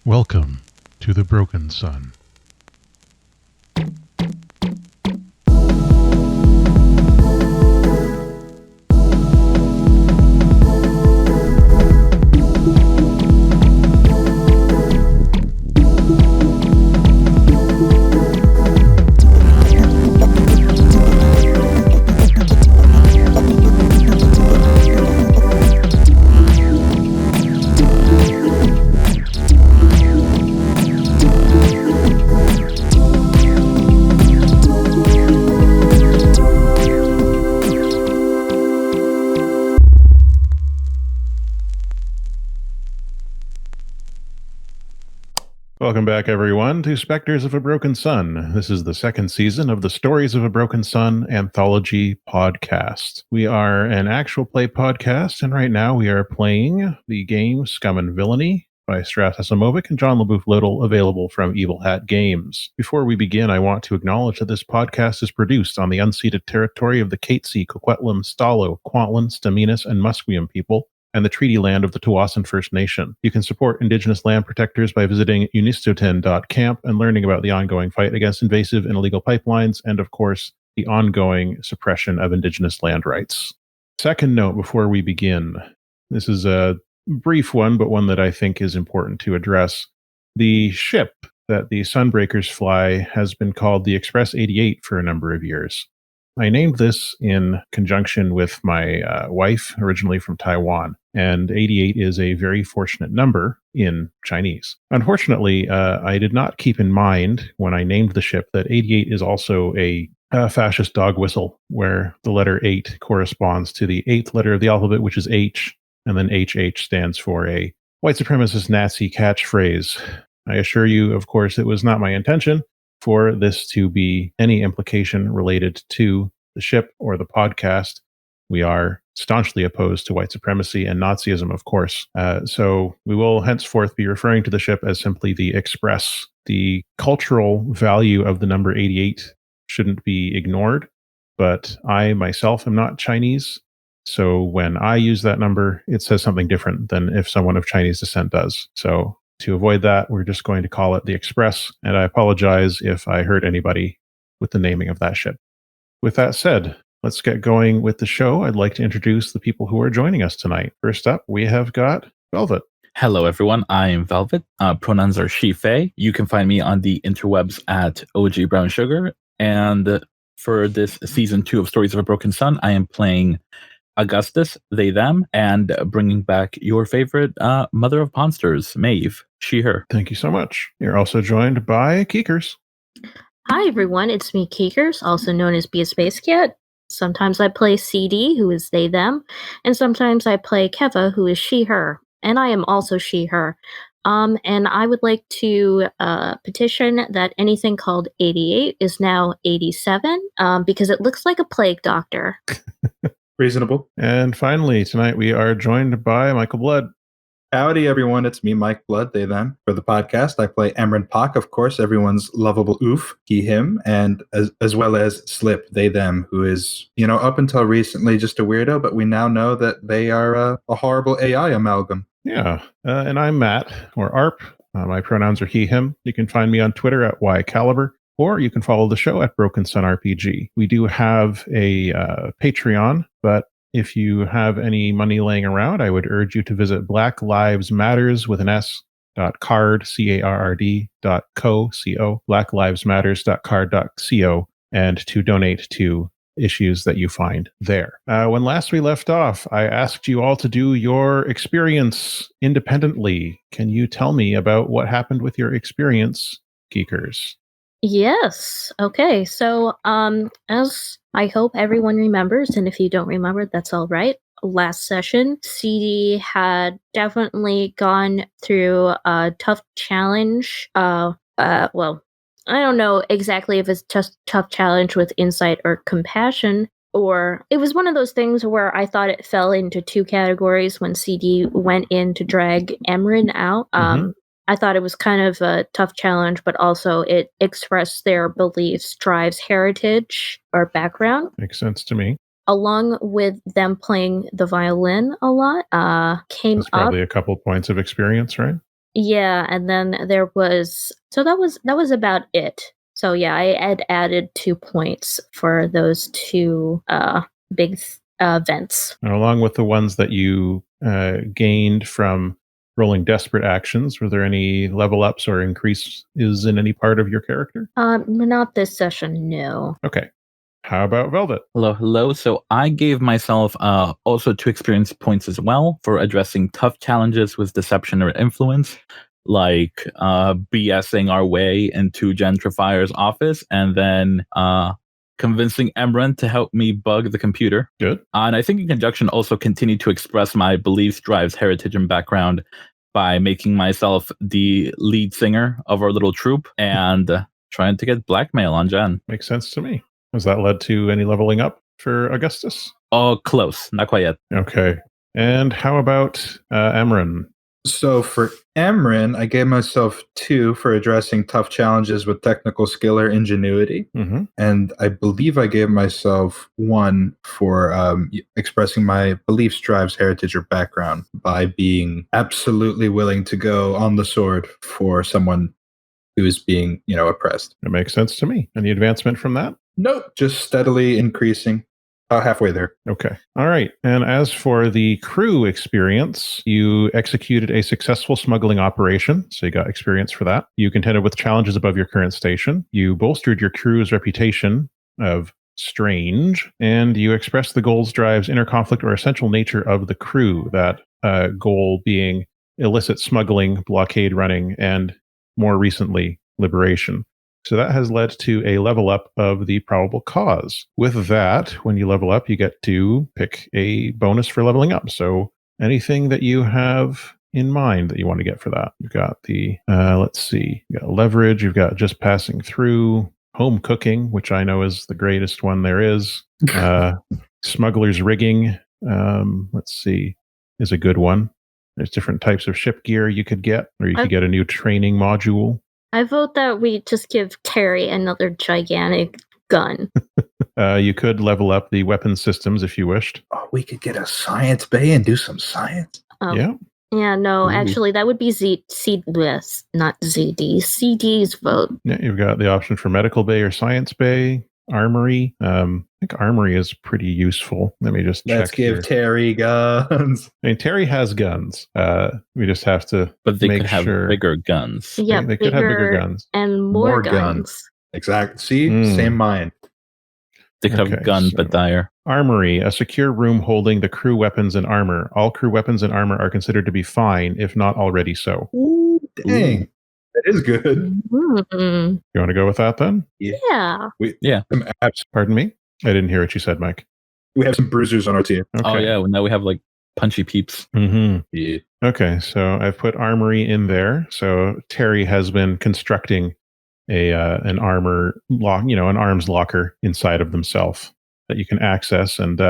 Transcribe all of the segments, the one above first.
Welcome to the Broken Sun. Welcome back, everyone, to Specters of a Broken Sun. This is the second season of the Stories of a Broken Sun anthology podcast. We are an actual play podcast, and right now we are playing the game Scum and Villainy by Stras Acimovic and Leboef-Little, available from Evil Hat Games. Before we begin, I want to acknowledge that this podcast is produced on the unceded territory of the Katzie, Kwikwetlem, Kwantlen, Stz'uminus, and Musqueam people, and the treaty land of the Tsawwassen First Nation. You can support Indigenous land protectors by visiting unistoten.camp and learning about the ongoing fight against invasive and illegal pipelines, and of course, the ongoing suppression of Indigenous land rights. Second note before we begin. This is a brief one, but one that I think is important to address. The ship that the Sunbreakers fly has been called the Express 88 for a number of years. I named this in conjunction with my wife, originally from Taiwan, and 88 is a very fortunate number in Chinese. Unfortunately, I did not keep in mind when I named the ship that 88 is also a fascist dog whistle, where the letter 8 corresponds to the 8th letter of the alphabet, which is H, and then HH stands for a white supremacist Nazi catchphrase. I assure you, of course, it was not my intention for this to be any implication related to the ship or the podcast. We are staunchly opposed to white supremacy and Nazism, of course. So we will henceforth be referring to the ship as simply the Express. The cultural value of the number 88 shouldn't be ignored, but I myself am not Chinese. So when I use that number, it says something different than if someone of Chinese descent does. So to avoid that, we're just going to call it the Express, and I apologize if I hurt anybody with the naming of that ship. With that said, let's get going with the show. I'd like to introduce the people who are joining us tonight. First up, we have got Velvet. Hello, everyone. I am Velvet. Pronouns are she, Faye. You can find me on the interwebs at OG Brown Sugar. And for this season 2 of Stories of a Broken Sun, I am playing Augustus, they, them, and bringing back your favorite mother of monsters, Maeve, she, her. Thank you so much. You're also joined by Keekers. Hi, everyone. It's me, Keekers, also known as Be a Space Cat. Sometimes I play CD, who is they, them, and sometimes I play Keva, who is she, her. And I am also she, her. And I would like to petition that anything called 88 is now 87, because it looks like a plague doctor. Reasonable. And finally, tonight we are joined by Michael Blood. Howdy, everyone. It's me, Mike Blood, they, them. For the podcast, I play Emran Pak, of course, everyone's lovable oof, he, him, and as well as Slip, they, them, who is, up until recently just a weirdo, but we now know that they are a horrible AI amalgam. Yeah. And I'm Matt, or ARP. My pronouns are he, him. You can find me on Twitter at YCaliber, or you can follow the show at Broken Sun RPG. We do have a Patreon, but if you have any money laying around, I would urge you to visit Black Lives Matters with an S .card, CARRD.co, C-O, blacklivesmatters.card.co, and to donate to issues that you find there. When last we left off, I asked you all to do your experience independently. Can you tell me about what happened with your experience, Geekers? Yes. Okay. So, as I hope everyone remembers, and if you don't remember, that's all right. Last session, CD had definitely gone through a tough challenge. Well, I don't know exactly if it's just tough challenge with insight or compassion, or it was one of those things where I thought it fell into two categories when CD went in to drag Emran out. I thought it was kind of a tough challenge, but also it expressed their beliefs, drives, heritage, or background. Makes sense to me. Along with them playing the violin a lot, came That's probably up. a couple points of experience, right? Yeah, and then there was that was about it. So yeah, I had added 2 points for those two big events. And along with the ones that you gained from rolling desperate actions, were there any level ups or increases in any part of your character? Not this session, no. Okay. How about Velvet? Hello. So I gave myself also 2 experience points as well for addressing tough challenges with deception or influence, like BSing our way into Gentrifier's office and then convincing Emran to help me bug the computer. Good. And I think in conjunction also continue to express my beliefs, drives, heritage, and background by making myself the lead singer of our little troupe and trying to get blackmail on Jen. Makes sense to me. Has that led to any leveling up for Augustus? Oh, close. Not quite yet. Okay. And how about Emran? So for Emran, I gave myself 2 for addressing tough challenges with technical skill or ingenuity. Mm-hmm. And I believe I gave myself 1 for expressing my beliefs, drives, heritage, or background by being absolutely willing to go on the sword for someone who is being, oppressed. It makes sense to me. Any advancement from that? Nope. Just steadily increasing. Halfway there. Okay. All right. And as for the crew experience, you executed a successful smuggling operation. So you got experience for that. You contended with challenges above your current station. You bolstered your crew's reputation of strange. And you expressed the goals, drives, inner conflict, or essential nature of the crew. That goal being illicit smuggling, blockade running, and more recently, liberation. So that has led to a level up of the probable cause. With that, when you level up, you get to pick a bonus for leveling up. So anything that you have in mind that you want to get for that. You've got the, let's see, you've got leverage, you've got just passing through, home cooking, which I know is the greatest one there is. Smuggler's rigging, let's see, is a good one. There's different types of ship gear you could get, or you could get a new training module. I vote that we just give Terry another gigantic gun. You could level up the weapon systems if you wished. Oh, we could get a science bay and do some science. Yeah. Yeah, no, Ooh. actually, that would be not ZD. CD's vote. Yeah, you've got the option for medical bay or science bay, armory. I think armory is pretty useful. Let me just check. Let's give here. Terry guns. I mean, Terry has guns. We just have to But they make could have sure. bigger guns. Yeah, They could have bigger guns. and more guns. Exactly. See? Same mind. They could Okay, have gun, so- but dire. Armory, a secure room holding the crew weapons and armor. All crew weapons and armor are considered to be fine, if not already so. Ooh, dang. That is good. Mm, You want to go with that then? yeah. Some apps. Pardon me? I didn't hear what you said, Mike. We have some bruisers on our team. Okay. Oh, yeah. Now we have like punchy peeps. Mm-hmm. Yeah. Okay, so I've put armory in there. So Terry has been constructing an armor lock, an arms locker inside of themselves that you can access. And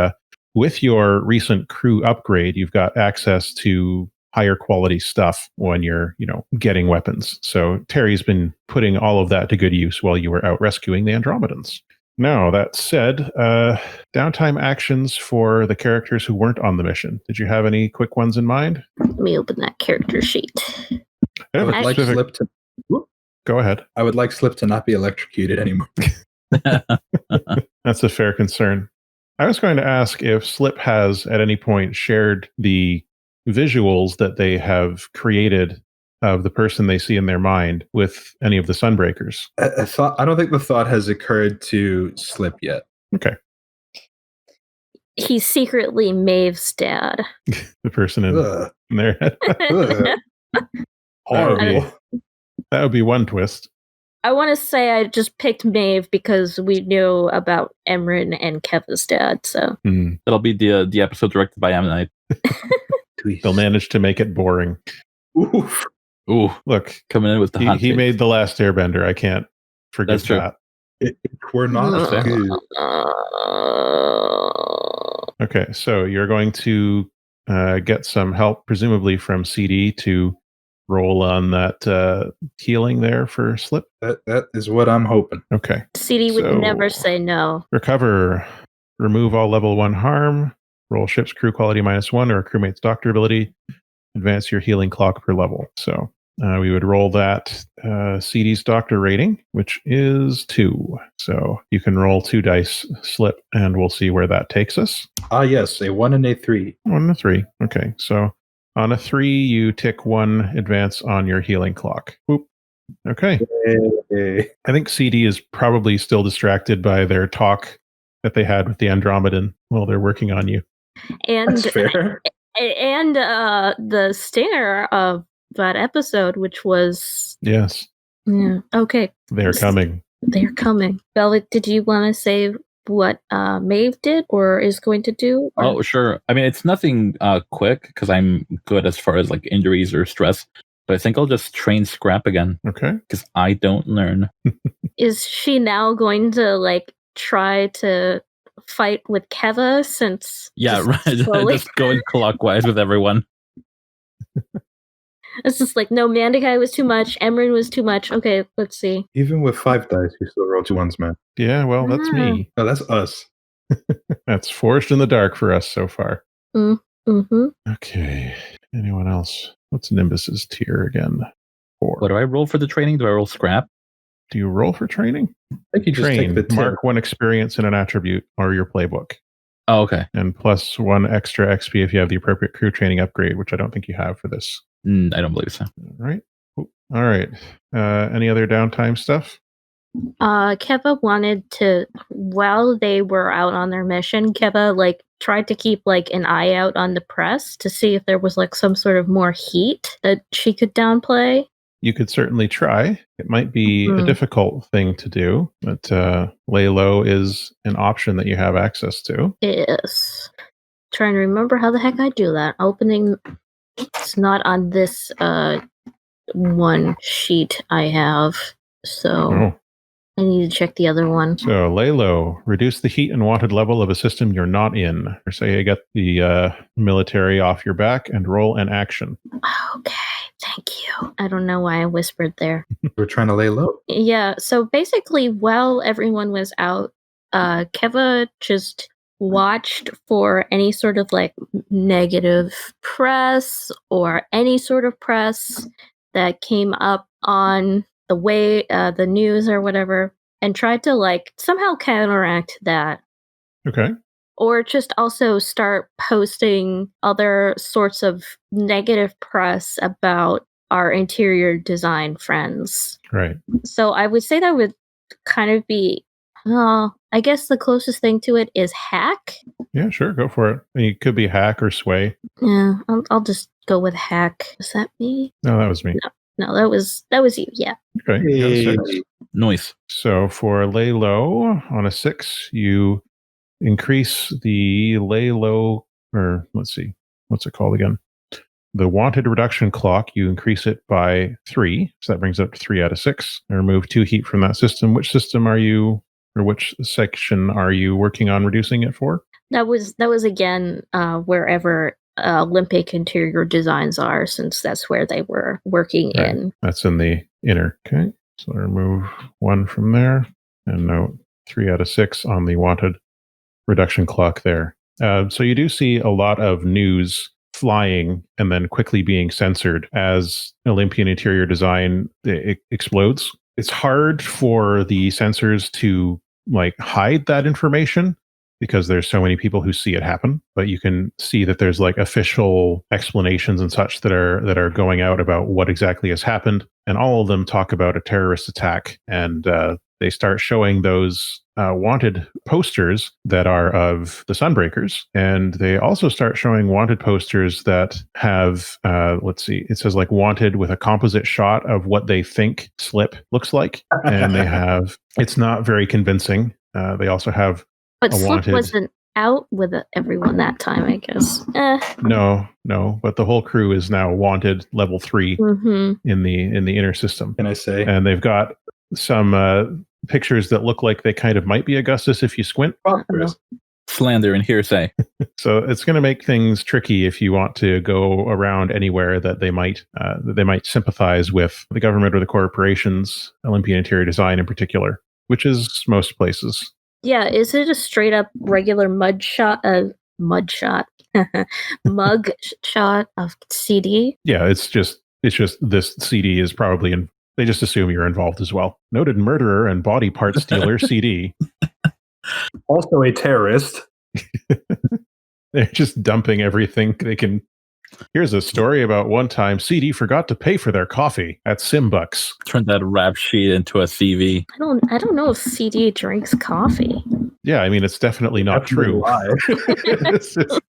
with your recent crew upgrade, you've got access to higher quality stuff when you're, getting weapons. So Terry's been putting all of that to good use while you were out rescuing the Andromedans. Now, that said, downtime actions for the characters who weren't on the mission. Did you have any quick ones in mind? Let me open that character sheet. I have a I would like specific- Slip to. Go ahead. I would like Slip to not be electrocuted anymore. That's a fair concern. I was going to ask if Slip has at any point shared the visuals that they have created of the person they see in their mind with any of the Sunbreakers. I don't think the thought has occurred to Slip yet. Okay. He's secretly Maeve's dad. The person in Ugh. their head. Ugh. Horrible. That would be one twist. I want to say I just picked Maeve because we knew about Emran and Kevin's dad. So That'll be the episode directed by Ammonite. They'll manage to make it boring. Oof. Ooh, Look, coming in with the hot he takes. made The Last Airbender. I can't forget That's true. that. We're not fair. good. Okay, so you're going to get some help, presumably from CD, to roll on that healing there for Slip. That is what I'm hoping. Okay. CD would So- never say no. Recover. Remove all level 1 harm. Roll ship's crew quality -1 or a crewmate's doctor ability. Advance your healing clock per level. So we would roll that CD's doctor rating, which is 2. So you can roll 2 dice, Slip, and we'll see where that takes us. Yes, a 1 and a 3. 1 and a 3. Okay, so on a 3, you tick 1 advance on your healing clock. Boop. Okay. Hey. I think CD is probably still distracted by their talk that they had with the Andromedan while they're working on you. And That's fair. and the stinger of that episode, which was Yes, okay. they're coming. They're coming. Velvet, did you want to say what Maeve did or is going to do? Or? Oh, sure. I mean, it's nothing quick because I'm good as far as like injuries or stress. But I think I'll just train Scrap again. Okay. Because I don't learn. Is she now going to like try to fight with Keva since? Yeah, right. Just going clockwise with everyone. It's just like, no, Mandakai was too much. Emran was too much. Okay, let's see. Even with 5 dice, you still roll 2 1s, man. Yeah, well, that's me. No, that's us. That's forged in the dark for us so far. Mm-hmm. Okay. Anyone else? What's Nimbus's tier again? 4. What do I roll for the training? Do I roll Scrap? Do you roll for training? I think you just Train. take the Mark 1 experience in an attribute or your playbook. Oh, okay. And plus 1 extra XP if you have the appropriate crew training upgrade, which I don't think you have for this. I don't believe so. All right. All right. Any other downtime stuff? Keva wanted to, while they were out on their mission, Keva like tried to keep like an eye out on the press to see if there was like some sort of more heat that she could downplay. You could certainly try. It might be a difficult thing to do, but lay low is an option that you have access to. Yes. Trying to remember how the heck I do that. Opening, it's not on this one sheet I have, so I need to check the other one. So lay low, reduce the heat and wanted level of a system you're not in. Or say you get the military off your back and roll an action. Okay. Thank you. I don't know why I whispered there. We're trying to lay low. Yeah, so basically, while everyone was out, Keva just watched for any sort of like negative press or any sort of press that came up on the way, the news or whatever, and tried to like somehow counteract that. Okay. Or just also start posting other sorts of negative press about our interior design friends. Right. So I would say that would kind of be, I guess the closest thing to it is hack. Yeah, sure. Go for it. I mean, it could be hack or sway. Yeah, I'll just go with hack. Was that me? No, that was me. No, that was you. Yeah. Okay. Hey. You got 6. Nice. So for lay low on a 6, you increase the lay low, or let's see, what's it called again? The wanted reduction clock, you increase it by 3. So that brings it up to 3 out of 6. And remove 2 heat from that system. Which system are you, or which section are you working on reducing it for? That was again wherever Olympic Interior Designs are, since that's where they were working in. That's in the inner. Okay. So remove 1 from there and note 3 out of 6 on the wanted reduction clock there. So you do see a lot of news flying and then quickly being censored as Olympian Interior Design explodes. It's hard for the censors to like hide that information because there's so many people who see it happen, but you can see that there's like official explanations and such that are going out about what exactly has happened, and all of them talk about a terrorist attack, and they start showing those wanted posters that are of the Sunbreakers, and they also start showing wanted posters that have, let's see, it says like wanted with a composite shot of what they think Slip looks like, and they have, it's not very convincing. They also have but Slip wanted. wasn't out with everyone that time, I guess. No, but the whole crew is now wanted level 3 in the inner system. Can I say? And they've got some pictures that look like they kind of might be Augustus if you squint. Slander and hearsay. So it's going to make things tricky if you want to go around anywhere that they might sympathize with the government or the corporations, Olympian Interior Design in particular, which is most places. Yeah, is it a straight up regular mug shot of CD? Yeah, it's just It's just this CD is probably in. They just assume you're involved as well. Noted murderer and body part stealer, CD. Also a terrorist. They're just dumping everything they can. Here's a story about one time CD forgot to pay for their coffee at Simbucks. Turn that rap sheet into a CV. I don't know if CD drinks coffee. Yeah, I mean, it's definitely not true. It's just-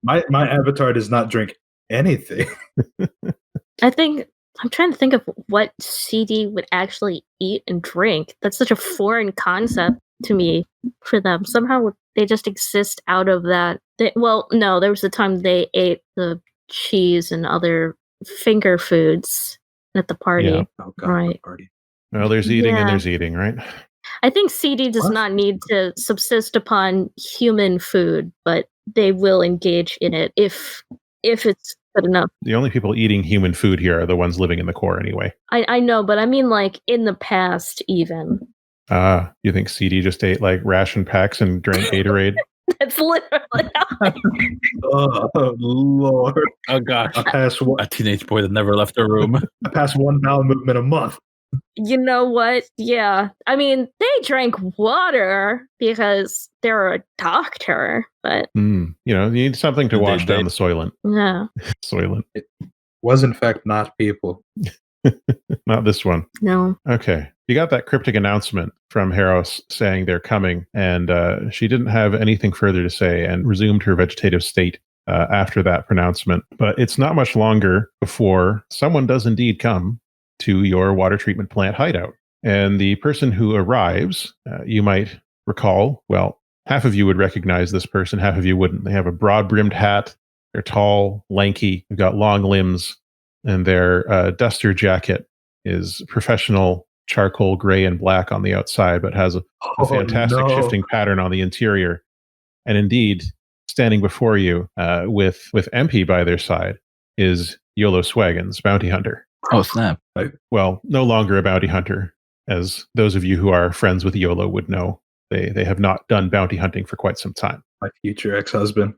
my avatar does not drink anything. I'm trying to think of what CD would actually eat and drink. That's such a foreign concept to me for them. Somehow they just exist out of that. No, there was a time they ate the cheese and other finger foods at the party. Yeah. Oh God, Right. party. Well, there's eating and there's eating, right? I think CD does What? not need to subsist upon human food, but they will engage in it if it's good enough. The only people eating human food here are the ones living in the core anyway. I know, but I mean like in the past even. You think CD just ate like ration packs and drank Gatorade? That's literally Oh Lord! Oh gosh. I pass one. A teenage boy that never left a room. I pass one bowel movement a month. You know what? Yeah. I mean, they drank water because they're a doctor, but You need something to They- wash down they- the soylent. yeah. Soylent. Was in fact not people. Not this one. No. Okay. You got that cryptic announcement from Harros saying they're coming, and she didn't have anything further to say and resumed her vegetative state after that pronouncement. But it's not much longer before someone does indeed come to your water treatment plant hideout. And the person who arrives, you might recall, well, half of you would recognize this person, half of you wouldn't. They have a broad-brimmed hat. They're tall, lanky, they've got long limbs, and their duster jacket is professional charcoal gray and black on the outside, but has a fantastic shifting pattern on the interior. And indeed, standing before you with MP by their side is Yolo Swaggins, bounty hunter. Oh snap. Well, no longer a bounty hunter, as those of you who are friends with Yolo would know. They have not done bounty hunting for quite some time. My future ex-husband.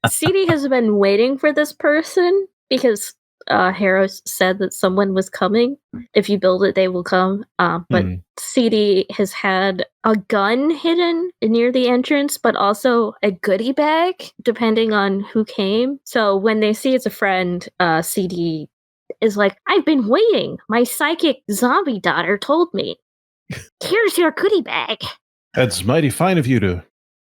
CD has been waiting for this person because Harris said that someone was coming. If you build it, they will come. But CD has had a gun hidden near the entrance, but also a goodie bag, depending on who came. So when they see it's a friend, CD is like, I've been waiting. My psychic zombie daughter told me. Here's your goodie bag. That's mighty fine of you to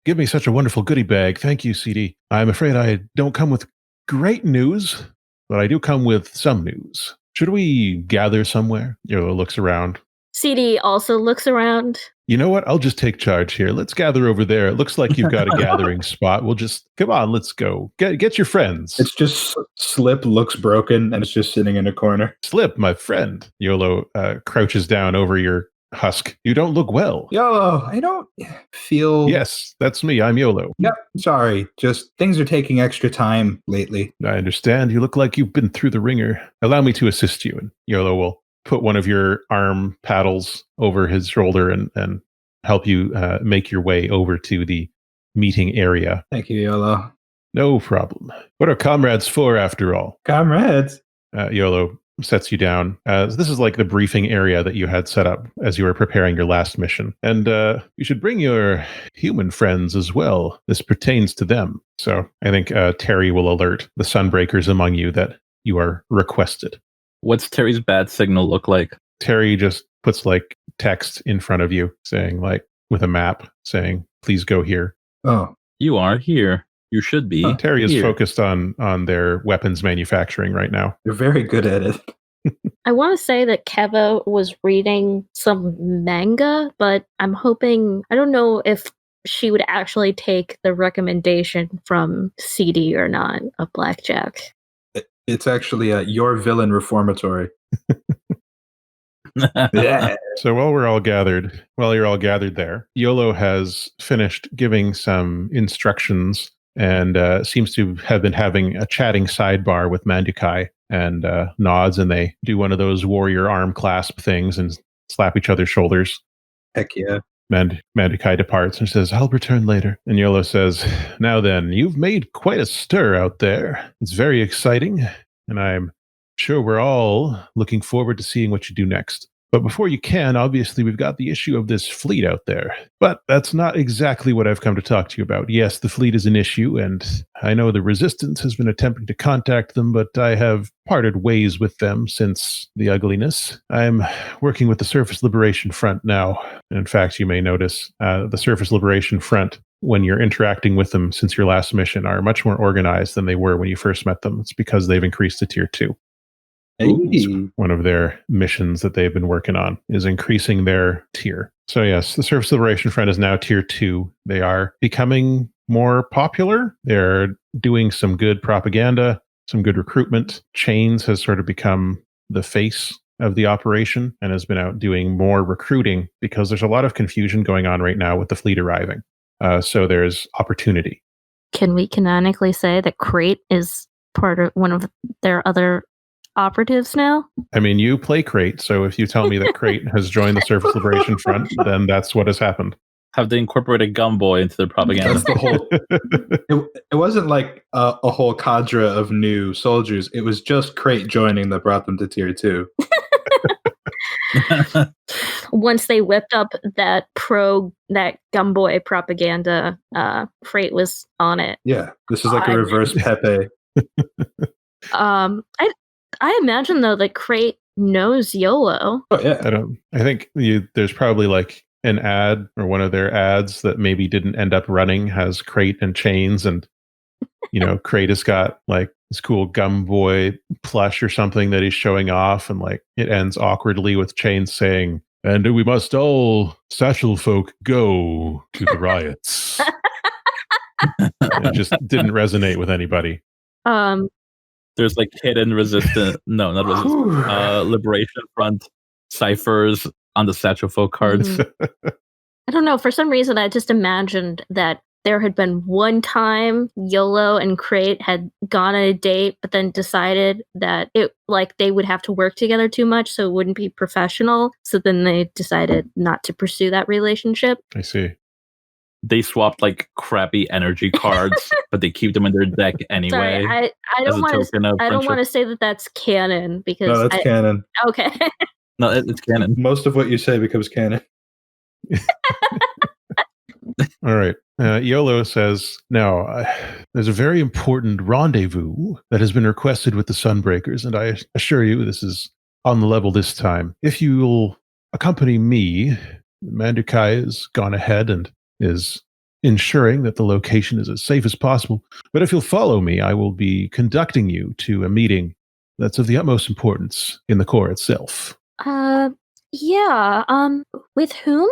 give me such a wonderful goodie bag. Thank you, CD. I'm afraid I don't come with great news, but I do come with some news. Should we gather somewhere? Yolo looks around. CD also looks around. You know what? I'll just take charge here. Let's gather over there. It looks like you've got a gathering spot. We'll just, come on, let's go. Get your friends. It's just Slip looks broken and it's just sitting in a corner. Slip, my friend. Yolo crouches down over your husk. You don't look well. Yo, I don't feel... Yes, that's me. I'm Yolo. Yep, sorry. Just things are taking extra time lately. I understand. You look like you've been through the ringer. Allow me to assist you. And Yolo will put one of your arm paddles over his shoulder and help you make your way over to the meeting area. Thank you, Yolo. No problem. What are comrades for, after all? Comrades. Yolo sets you down. This is like the briefing area that you had set up as you were preparing your last mission. And you should bring your human friends as well. This pertains to them. So I think Terry will alert the Sunbreakers among you that you are requested. What's Terry's bad signal look like? Terry just puts like text in front of you saying, like, with a map saying, please go here. Oh. You are here. You should be. Terry is here. focused on their weapons manufacturing right now. You're very good at it. I want to say that Keva was reading some manga, but I'm hoping, I don't know if she would actually take the recommendation from CD or not of Blackjack. It's actually your villain reformatory. Yeah. So while you're all gathered there, Yolo has finished giving some instructions and seems to have been having a chatting sidebar with Mandukai and nods, and they do one of those warrior arm clasp things and slap each other's shoulders. Heck yeah. Mandukai departs and says, I'll return later. And Yolo says, now then, you've made quite a stir out there. It's very exciting, and I'm sure we're all looking forward to seeing what you do next. But before you can, obviously, we've got the issue of this fleet out there. But that's not exactly what I've come to talk to you about. Yes, the fleet is an issue, and I know the Resistance has been attempting to contact them, but I have parted ways with them since the ugliness. I'm working with the Surface Liberation Front now. In fact, you may notice the Surface Liberation Front, when you're interacting with them since your last mission, are much more organized than they were when you first met them. It's because they've increased to Tier 2. One of their missions that they've been working on is increasing their tier. So yes, the Surface Liberation Front is now Tier 2. They are becoming more popular. They're doing some good propaganda, some good recruitment. Chains has sort of become the face of the operation and has been out doing more recruiting because there's a lot of confusion going on right now with the fleet arriving. So there's opportunity. Can we canonically say that Crate is part of one of their other operatives now? I mean, you play Crate, so if you tell me that Crate has joined the Surface Liberation Front, then that's what has happened. Have they incorporated Gumboy into their propaganda? That's the whole. It wasn't like a whole cadre of new soldiers. It was just Crate joining that brought them to Tier 2. Once they whipped up that Gumboy propaganda, Crate was on it. Yeah, this is like a reverse Pepe. I imagine though that Crate knows YOLO. Oh yeah. I think there's probably like an ad or one of their ads that maybe didn't end up running has Crate and chains, and Crate has got like this cool Gumboy plush or something that he's showing off, and like it ends awkwardly with Chains saying, "And we must all satchel folk go to the riots." It just didn't resonate with anybody. There's like hidden Liberation Front ciphers on the Satchel Folk cards. I don't know. For some reason, I just imagined that there had been one time YOLO and Crate had gone on a date, but then decided that they would have to work together too much, so it wouldn't be professional. So then they decided not to pursue that relationship. I see. They swapped like crappy energy cards, but they keep them in their deck anyway. Sorry, I don't want to say that that's canon because no, that's canon. Okay. No, it's canon. Most of what you say becomes canon. All right. YOLO says, now, there's a very important rendezvous that has been requested with the Sunbreakers, and I assure you this is on the level this time. If you'll accompany me, Mandukai has gone ahead and is ensuring that the location is as safe as possible. But if you'll follow me, I will be conducting you to a meeting that's of the utmost importance in the Corps itself. Yeah, with whom?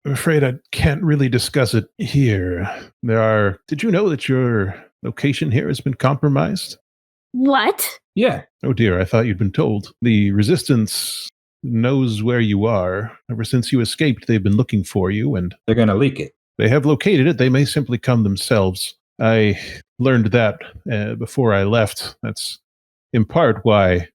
I'm afraid I can't really discuss it here. Did you know that your location here has been compromised? What? Yeah. Oh dear, I thought you'd been told. The Resistance knows where you are. Ever since you escaped, they've been looking for you, and they're going to leak it. They have located it. They may simply come themselves. I learned that before I left. That's in part why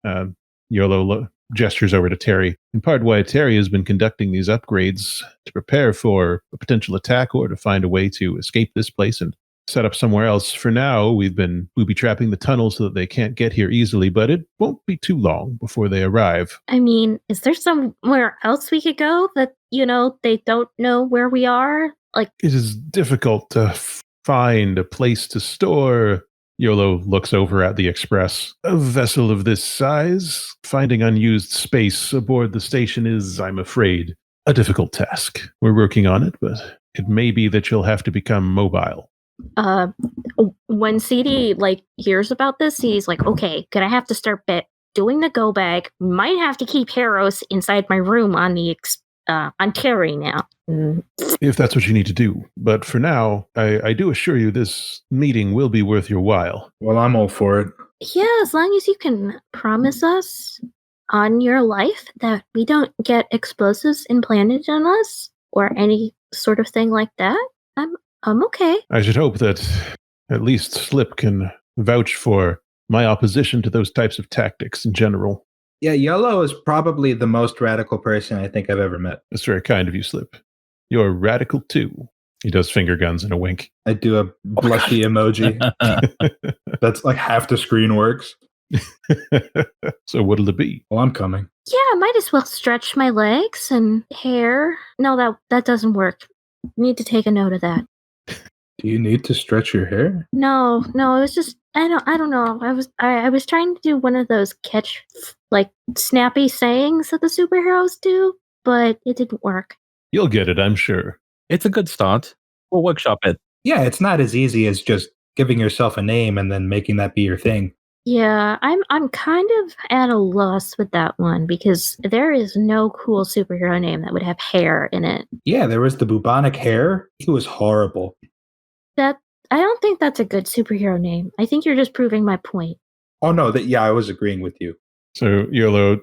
YOLO gestures over to Terry. In part why Terry has been conducting these upgrades to prepare for a potential attack or to find a way to escape this place and set up somewhere else. For now, we've been booby-trapping the tunnel so that they can't get here easily, but it won't be too long before they arrive. I mean, is there somewhere else we could go that, they don't know where we are? It is difficult to find a place to store. YOLO looks over at the Express. A vessel of this size, finding unused space aboard the station is, I'm afraid, a difficult task. We're working on it, but it may be that you'll have to become mobile. When CD hears about this, he's like, okay, gonna have to start doing the go bag. Might have to keep Harrows inside my room on the on Terry now. If that's what you need to do. But for now, I do assure you this meeting will be worth your while. Well, I'm all for it. Yeah, as long as you can promise us on your life that we don't get explosives implanted on us or any sort of thing like that, I'm okay. I should hope that at least Slip can vouch for my opposition to those types of tactics in general. Yeah, YOLO is probably the most radical person I think I've ever met. That's very kind of you, Slip. You're radical too. He does finger guns and a wink. I do a blushy emoji. That's like half the screen works. So what'll it be? Well, I'm coming. Yeah, I might as well stretch my legs and hair. No, that doesn't work. Need to take a note of that. Do you need to stretch your hair? No, it was just I don't know. I was trying to do one of those snappy sayings that the superheroes do, but it didn't work. You'll get it, I'm sure. It's a good start. We'll workshop it. Yeah, it's not as easy as just giving yourself a name and then making that be your thing. Yeah, I'm kind of at a loss with that one because there is no cool superhero name that would have hair in it. Yeah, there was the bubonic hair. It was horrible. I don't think that's a good superhero name. I think you're just proving my point. Oh no, I was agreeing with you. So YOLO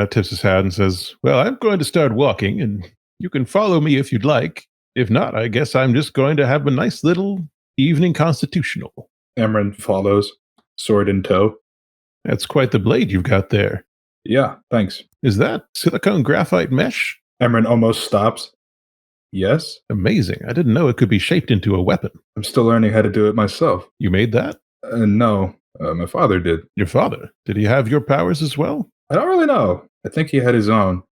tips his hat and says, well, I'm going to start walking, and you can follow me if you'd like. If not, I guess I'm just going to have a nice little evening constitutional. Emran follows, sword in tow. That's quite the blade you've got there. Yeah, thanks. Is that silicone graphite mesh? Emran almost stops. Yes? Amazing. I didn't know it could be shaped into a weapon. I'm still learning how to do it myself. You made that? No, my father did. Your father? Did he have your powers as well? I don't really know. I think he had his own.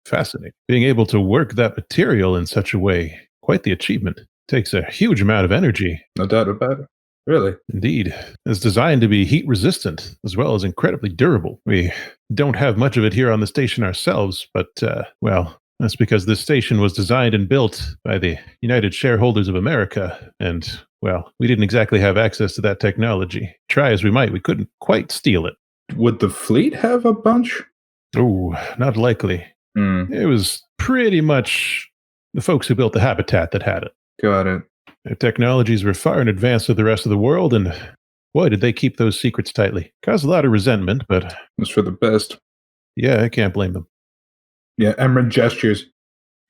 Fascinating. Being able to work that material in such a way, quite the achievement. Takes a huge amount of energy. No doubt about it. Really? Indeed. It's designed to be heat resistant, as well as incredibly durable. We don't have much of it here on the station ourselves, but, that's because this station was designed and built by the United Shareholders of America, and, we didn't exactly have access to that technology. Try as we might, we couldn't quite steal it. Would the fleet have a bunch? Oh, not likely. It was pretty much the folks who built the habitat that had it. Got it. Their technologies were far in advance of the rest of the world, and boy, did they keep those secrets tightly. Caused a lot of resentment, but... It's for the best. Yeah, I can't blame them. Yeah, Emran gestures.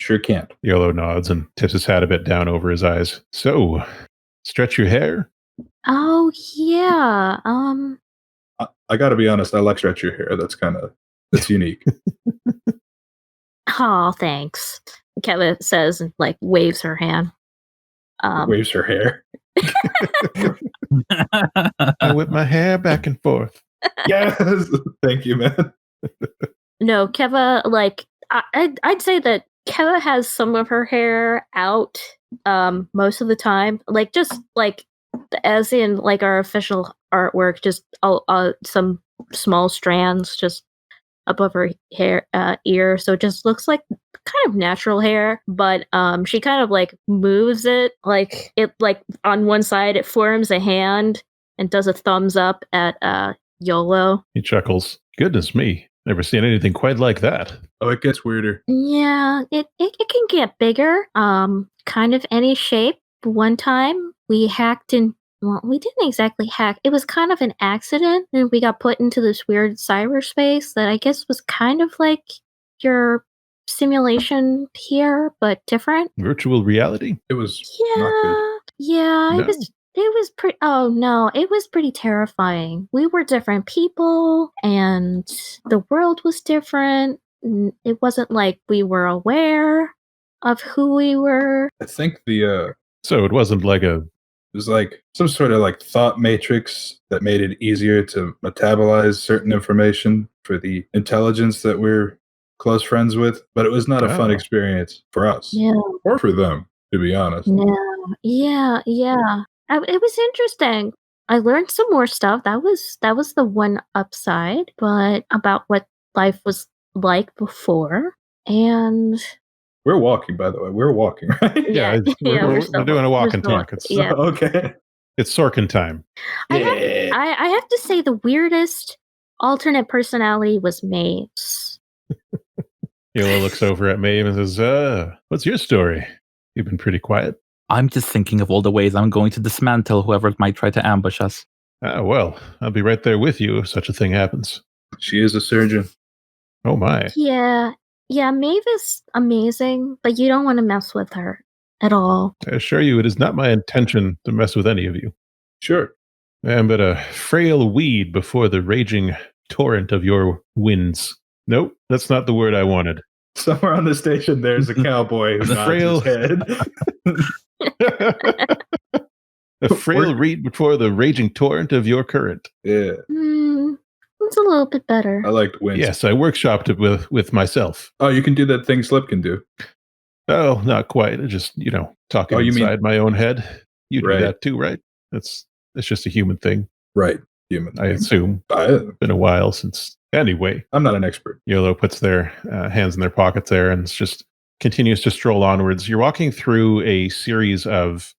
Sure can't. YOLO nods and tips his hat a bit down over his eyes. So, stretch your hair? Oh, yeah. I gotta be honest, I like stretch your hair. That's unique. Oh, thanks. Keva says and waves her hand. Waves her hair. I whip my hair back and forth. Yes! Thank you, man. No, Keva, I'd say that Keva has some of her hair out most of the time. As in our official artwork, just some small strands just above her hair ear, so it just looks like kind of natural hair, but she kind of moves it on one side it forms a hand and does a thumbs up at YOLO. He chuckles. Goodness me, never seen anything quite like that. Oh, it gets weirder. Yeah, it can get bigger, kind of any shape. One time we hacked in. Well, we didn't exactly hack. It was kind of an accident, and we got put into this weird cyberspace that I guess was kind of like your simulation here, but different. Virtual reality? It was Yeah, not good. yeah. No. It was pretty. Oh no, it was pretty terrifying. We were different people, and the world was different. It wasn't like we were aware of who we were. I think So it wasn't like a... it was like some sort of thought matrix that made it easier to metabolize certain information for the intelligence that we're close friends with, but it was not a fun experience for us. Yeah. Or for them, to be honest. No. Yeah. It was interesting. I learned some more stuff. That was the one upside, but about what life was like before. And We're walking, by the way. We're walking, right? Yeah, we're doing a walk and still- talk. It's, yeah. Okay. it's Sorkin time. I have to say the weirdest alternate personality was Maeve's. YOLO looks over at Maeve and says, what's your story? You've been pretty quiet. I'm just thinking of all the ways I'm going to dismantle whoever might try to ambush us. Well, I'll be right there with you if such a thing happens. She is a surgeon. Oh my. Yeah, Maeve is amazing, but you don't want to mess with her at all. I assure you, it is not my intention to mess with any of you. Sure. I am but a frail weed before the raging torrent of your winds. Nope, that's not the word I wanted. Somewhere on the station, there's a cowboy who nods his head. A frail reed before the raging torrent of your current. Yeah. It's a little bit better. I liked Winston. Yes, I workshopped it with myself. Oh, you can do that thing Slip can do. Oh, not quite. Just, talking inside my own head. You do that too, right? It's just a human thing. Right. Human. I assume. It's been a while since. Anyway. I'm not an expert. YOLO puts their hands in their pockets there and just continues to stroll onwards. You're walking through a series of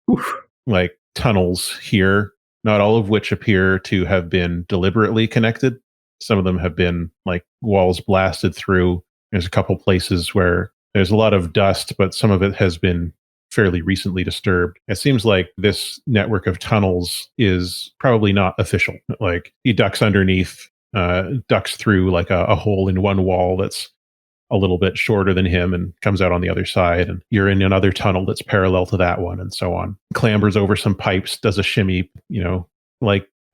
tunnels here, not all of which appear to have been deliberately connected. Some of them have been walls blasted through. There's a couple places where there's a lot of dust, but some of it has been fairly recently disturbed. It seems like this network of tunnels is probably not official. He ducks underneath, ducks through a hole in one wall that's a little bit shorter than him and comes out on the other side. And you're in another tunnel that's parallel to that one and so on. Clambers over some pipes, does a shimmy,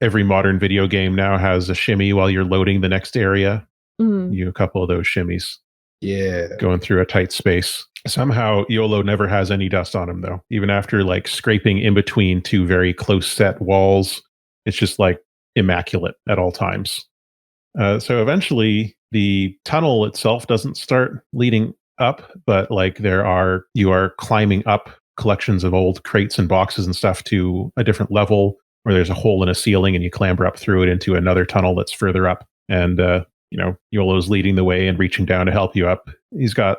every modern video game now has a shimmy while you're loading the next area. A couple of those shimmies. Yeah. Going through a tight space. Somehow YOLO never has any dust on him though. Even after scraping in between two very close set walls, it's just immaculate at all times. So eventually the tunnel itself doesn't start leading up, but you are climbing up collections of old crates and boxes and stuff to a different level where there's a hole in a ceiling and you clamber up through it into another tunnel that's further up. And, YOLO's leading the way and reaching down to help you up. He's got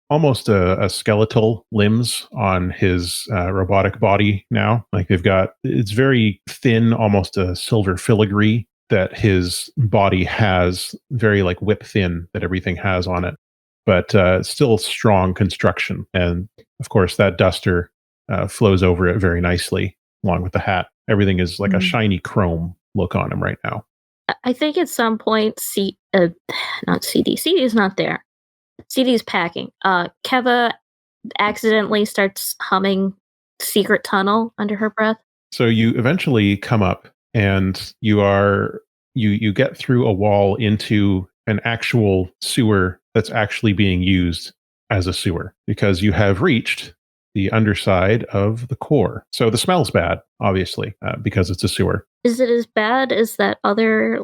almost a skeletal limbs on his robotic body now. It's very thin, almost a silver filigree that his body has, very whip thin that everything has on it, but still strong construction. And of course, that duster flows over it very nicely, along with the hat. Everything is a shiny chrome look on him right now. I think at some point, not CD. CD is not there. CD is packing. Keva accidentally starts humming Secret Tunnel under her breath. So you eventually come up and you get through a wall into an actual sewer that's actually being used as a sewer because you have reached the underside of the core. So the smell's bad, obviously, because it's a sewer. Is it as bad as that other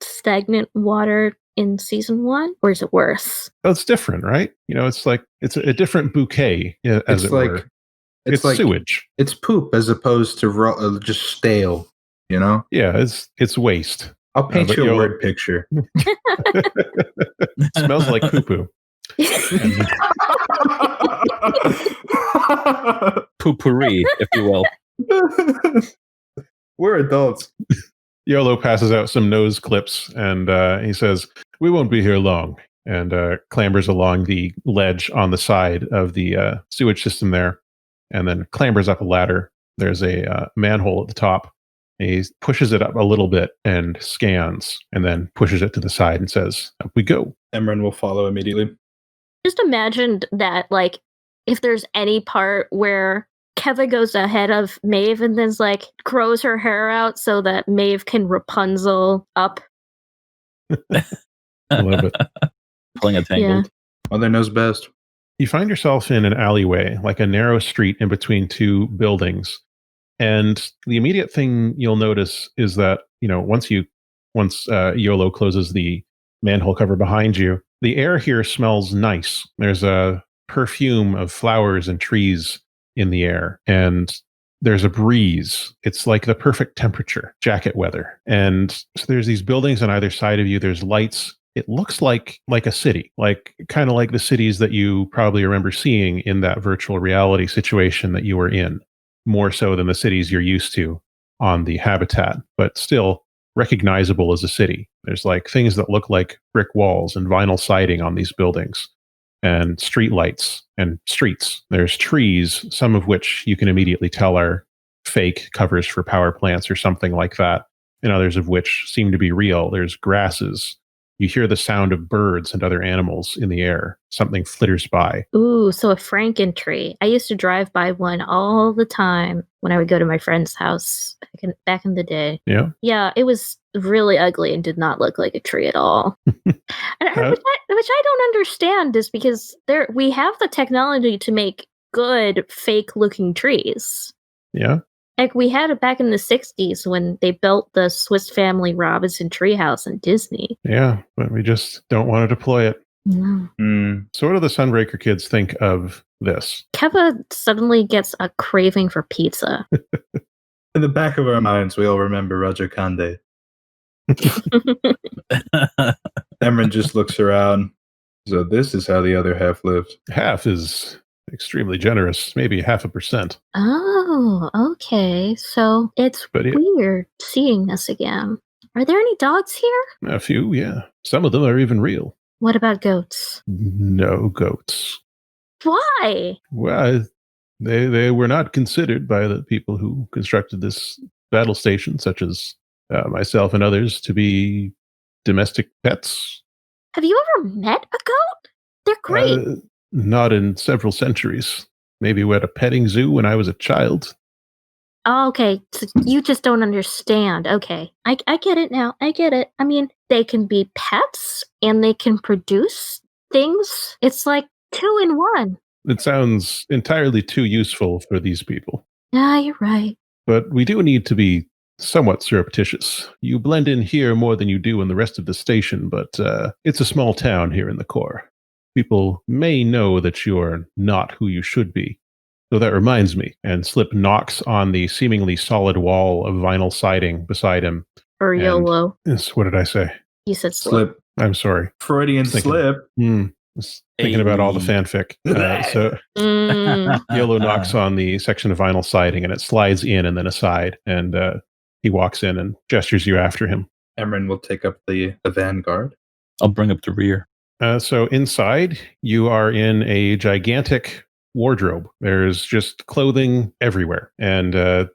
stagnant water in season 1, or is it worse? Oh, it's different, right? It's it's a different bouquet, as it were. It's sewage. It's poop as opposed to just stale. Yeah, it's waste. I'll paint you a word picture. Smells like poo-poo. Poopery, if you will. We're adults. YOLO passes out some nose clips and he says, "We won't be here long," and clambers along the ledge on the side of the sewage system there, and then clambers up a ladder. There's a manhole at the top. He pushes it up a little bit and scans, and then pushes it to the side and says, "Up we go." Emran will follow immediately. Just imagine that, if there's any part where Keva goes ahead of Maeve and then grows her hair out so that Maeve can Rapunzel up. I love it. Pulling a tangled. Mother knows best. You find yourself in an alleyway, a narrow street in between two buildings. And the immediate thing you'll notice is that, once YOLO closes the manhole cover behind you, the air here smells nice. There's a perfume of flowers and trees in the air, and there's a breeze. It's the perfect temperature, jacket weather. And so there's these buildings on either side of you. There's lights. It looks like a city, kind of like the cities that you probably remember seeing in that virtual reality situation that you were in, more so than the cities you're used to on the habitat, but still recognizable as a city. There's things that look like brick walls and vinyl siding on these buildings, and street lights and streets. There's trees, some of which you can immediately tell are fake covers for power plants or something like that, and others of which seem to be real. There's grasses. You hear the sound of birds and other animals in the air. Something flitters by. Ooh, so a Franken tree. I used to drive by one all the time when I would go to my friend's house back in the day. Yeah? Yeah, it was really ugly and did not look like a tree at all. Which I don't understand is because we have the technology to make good fake-looking trees. Yeah. Like, we had it back in the 60s when they built the Swiss Family Robinson treehouse in Disney. Yeah, but we just don't want to deploy it. No. So what do the Sunbreaker kids think of this? Keva suddenly gets a craving for pizza. In the back of our minds, we all remember Roger Kande. Emran just looks around. So this is how the other half lives. Half is extremely generous, maybe 0.5%. Oh, okay. So it's weird seeing this again. Are there any dogs here? A few, yeah. Some of them are even real. What about goats? No goats. Why? Well, they were not considered by the people who constructed this battle station, such as myself and others, to be domestic pets. Have you ever met a goat? They're great. Not in several centuries. Maybe we had a petting zoo when I was a child. Oh, okay, so you just don't understand. Okay, I get it now. I get it. I mean, they can be pets and they can produce things. It's like 2 in 1. It sounds entirely too useful for these people. Yeah, you're right. But we do need to be somewhat surreptitious. You blend in here more than you do in the rest of the station, but it's a small town here in the core. People may know that you're not who you should be. So that reminds me, and Slip knocks on the seemingly solid wall of vinyl siding beside him. Or YOLO. What did I say? You said Slip. I'm sorry. Freudian slip. Thinking about all the fanfic. So YOLO knocks on the section of vinyl siding, and it slides in and then aside, and he walks in and gestures you after him. Emran will take up the vanguard. I'll bring up the rear. So inside, you are in a gigantic wardrobe. There's just clothing everywhere. And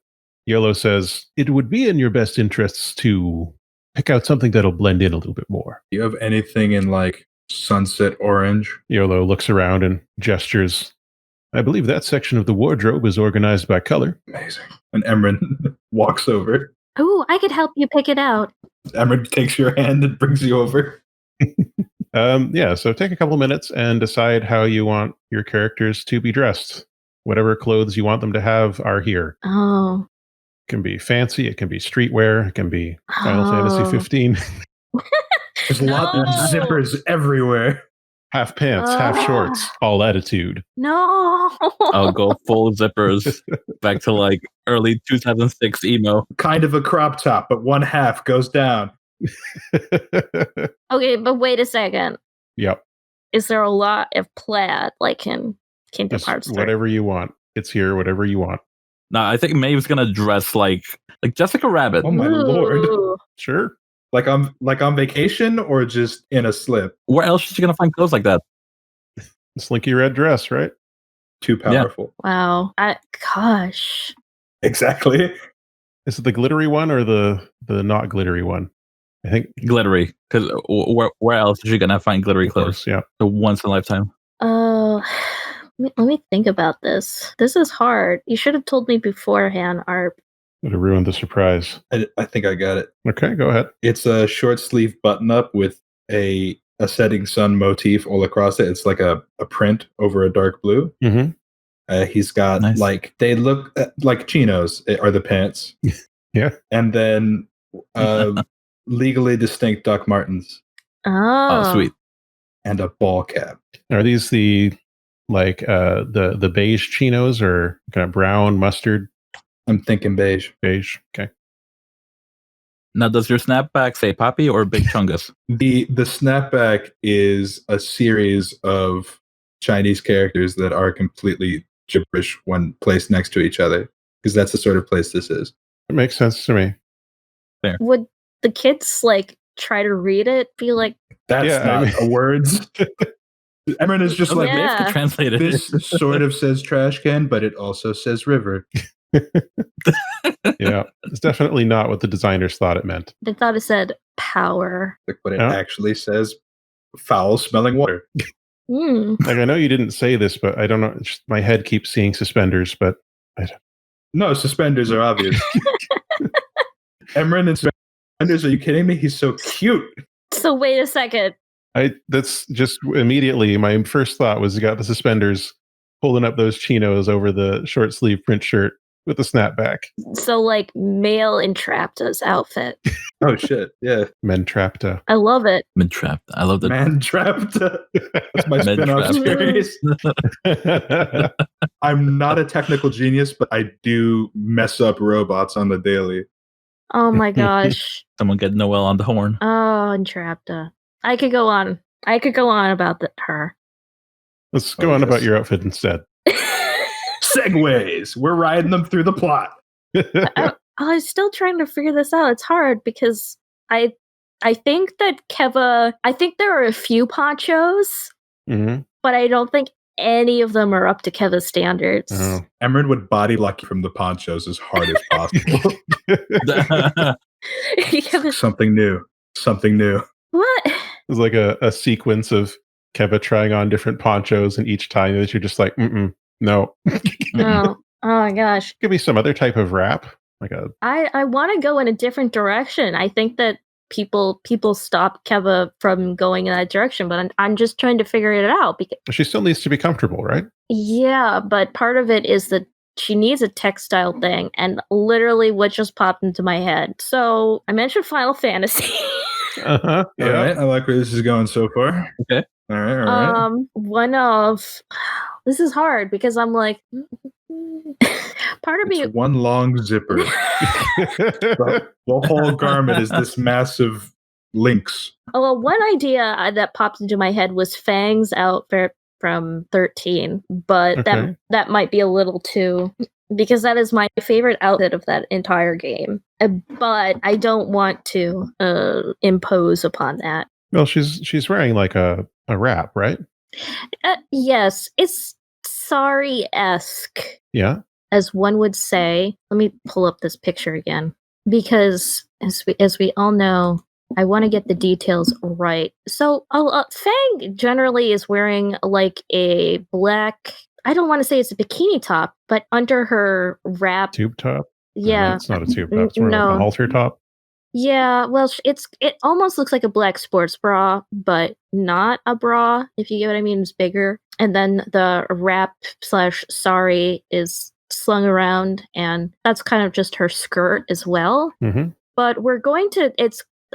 YOLO says, it would be in your best interests to pick out something that'll blend in a little bit more. Do you have anything in like sunset orange? YOLO looks around and gestures. I believe that section of the wardrobe is organized by color. Amazing. And Emran walks over. Oh, I could help you pick it out. Emran takes your hand and brings you over. So take a couple minutes and decide how you want your characters to be dressed. Whatever clothes you want them to have are here. Oh. It can be fancy, it can be streetwear, it can be Final Fantasy 15. There's a lot of zippers everywhere. Half pants, half shorts, all attitude. No. I'll go full zippers back to like early 2006 emo. Kind of a crop top, but one half goes down. Okay, but wait a second. Yep. Is there a lot of plaid like in Kingdom Hearts 3? Whatever you want. It's here, whatever you want. No, I think Maeve's gonna dress like Jessica Rabbit. Oh my lord. Sure. Like on vacation or just in a slip? Where else is she gonna find clothes like that? Slinky red dress, right? Too powerful. Yeah. Wow. Gosh. Exactly. Is it the glittery one or the not glittery one? I think glittery, because where else is she gonna find glittery clothes? Yeah, the once in a lifetime. Oh, let me think about this. This is hard. You should have told me beforehand, Arp. Would have ruined the surprise. I think I got it. Okay, go ahead. It's a short sleeve button up with a setting sun motif all across it. It's like a print over a dark blue. Mm-hmm. He's got they look like chinos are the pants. Yeah, and then legally distinct Doc Martens. Oh, sweet. And a ball cap. Are these the the beige chinos or kind of brown mustard? I'm thinking beige. Beige. Okay. Now, does your snapback say Poppy or Big Chungus? The snapback is a series of Chinese characters that are completely gibberish when placed next to each other, because that's the sort of place this is. It makes sense to me. There. Would the kids try to read it? Be like, that's not a words. Emran is just like, translate it. This sort of says trash can, but it also says river. Yeah, it's definitely not what the designers thought it meant. They thought it said power. But it actually says foul smelling water. Like, I know you didn't say this, but I don't know. Just, my head keeps seeing suspenders, but I don't. No, suspenders are obvious. Emran and Anders, are you kidding me? He's so cute. So wait a second. That's just immediately my first thought was you got the suspenders holding up those chinos over the short sleeve print shirt with the snapback. So like male Entrapta's outfit. Oh shit! Yeah, Mentrapta. I love it. Mid-trapped. I love that. Man Trapped. That's my spin-off Man-trapped. series. I'm not a technical genius, but I do mess up robots on the daily. Oh my gosh. Someone get Noel on the horn. Oh, Entrapta. I could go on. About her. Let's go on about your outfit instead. Segways. We're riding them through the plot. I was still trying to figure this out. It's hard because I think that Keva. I think there are a few ponchos, Mm-hmm. but I don't think any of them are up to Keva's standards. Oh. Emerald would body lock from the ponchos as hard as possible. Keva, Something new. Something new. what? It's like a sequence of Keva trying on different ponchos, and each time that you're just like, no. Oh my gosh. Give me some other type of wrap. Like a I want to go in a different direction. I think that people stop Keva from going in that direction, but I'm just trying to figure it out because she still needs to be comfortable, right? yeah, but part of it is that she needs a textile thing, and literally what just popped into my head. So I mentioned Final Fantasy. Uh-huh. All right. I like where this is going so far. Okay. All right. One of this is hard because I'm like part of me It's one long zipper. The whole garment is this massive lynx. well, one idea that popped into my head was Fang's outfit from 13, but Okay. that might be a little too because that is my favorite outfit of that entire game. But I don't want to impose upon that. Well, she's wearing like a wrap, right? Yes, it's sorry-esque, Yeah. as one would say. Let me pull up this picture again because, as we all know, I want to get the details right. So, Fang generally is wearing like a black. I don't want to say it's a bikini top, but under her wrap, Tube top. yeah, No, it's not a tube top. It's more like no. a halter top. Yeah, well, it almost looks like a black sports bra, but not a bra, if you get what I mean. It's bigger. And then the wrap / sari is slung around, and that's kind of just her skirt as well. Mm-hmm. But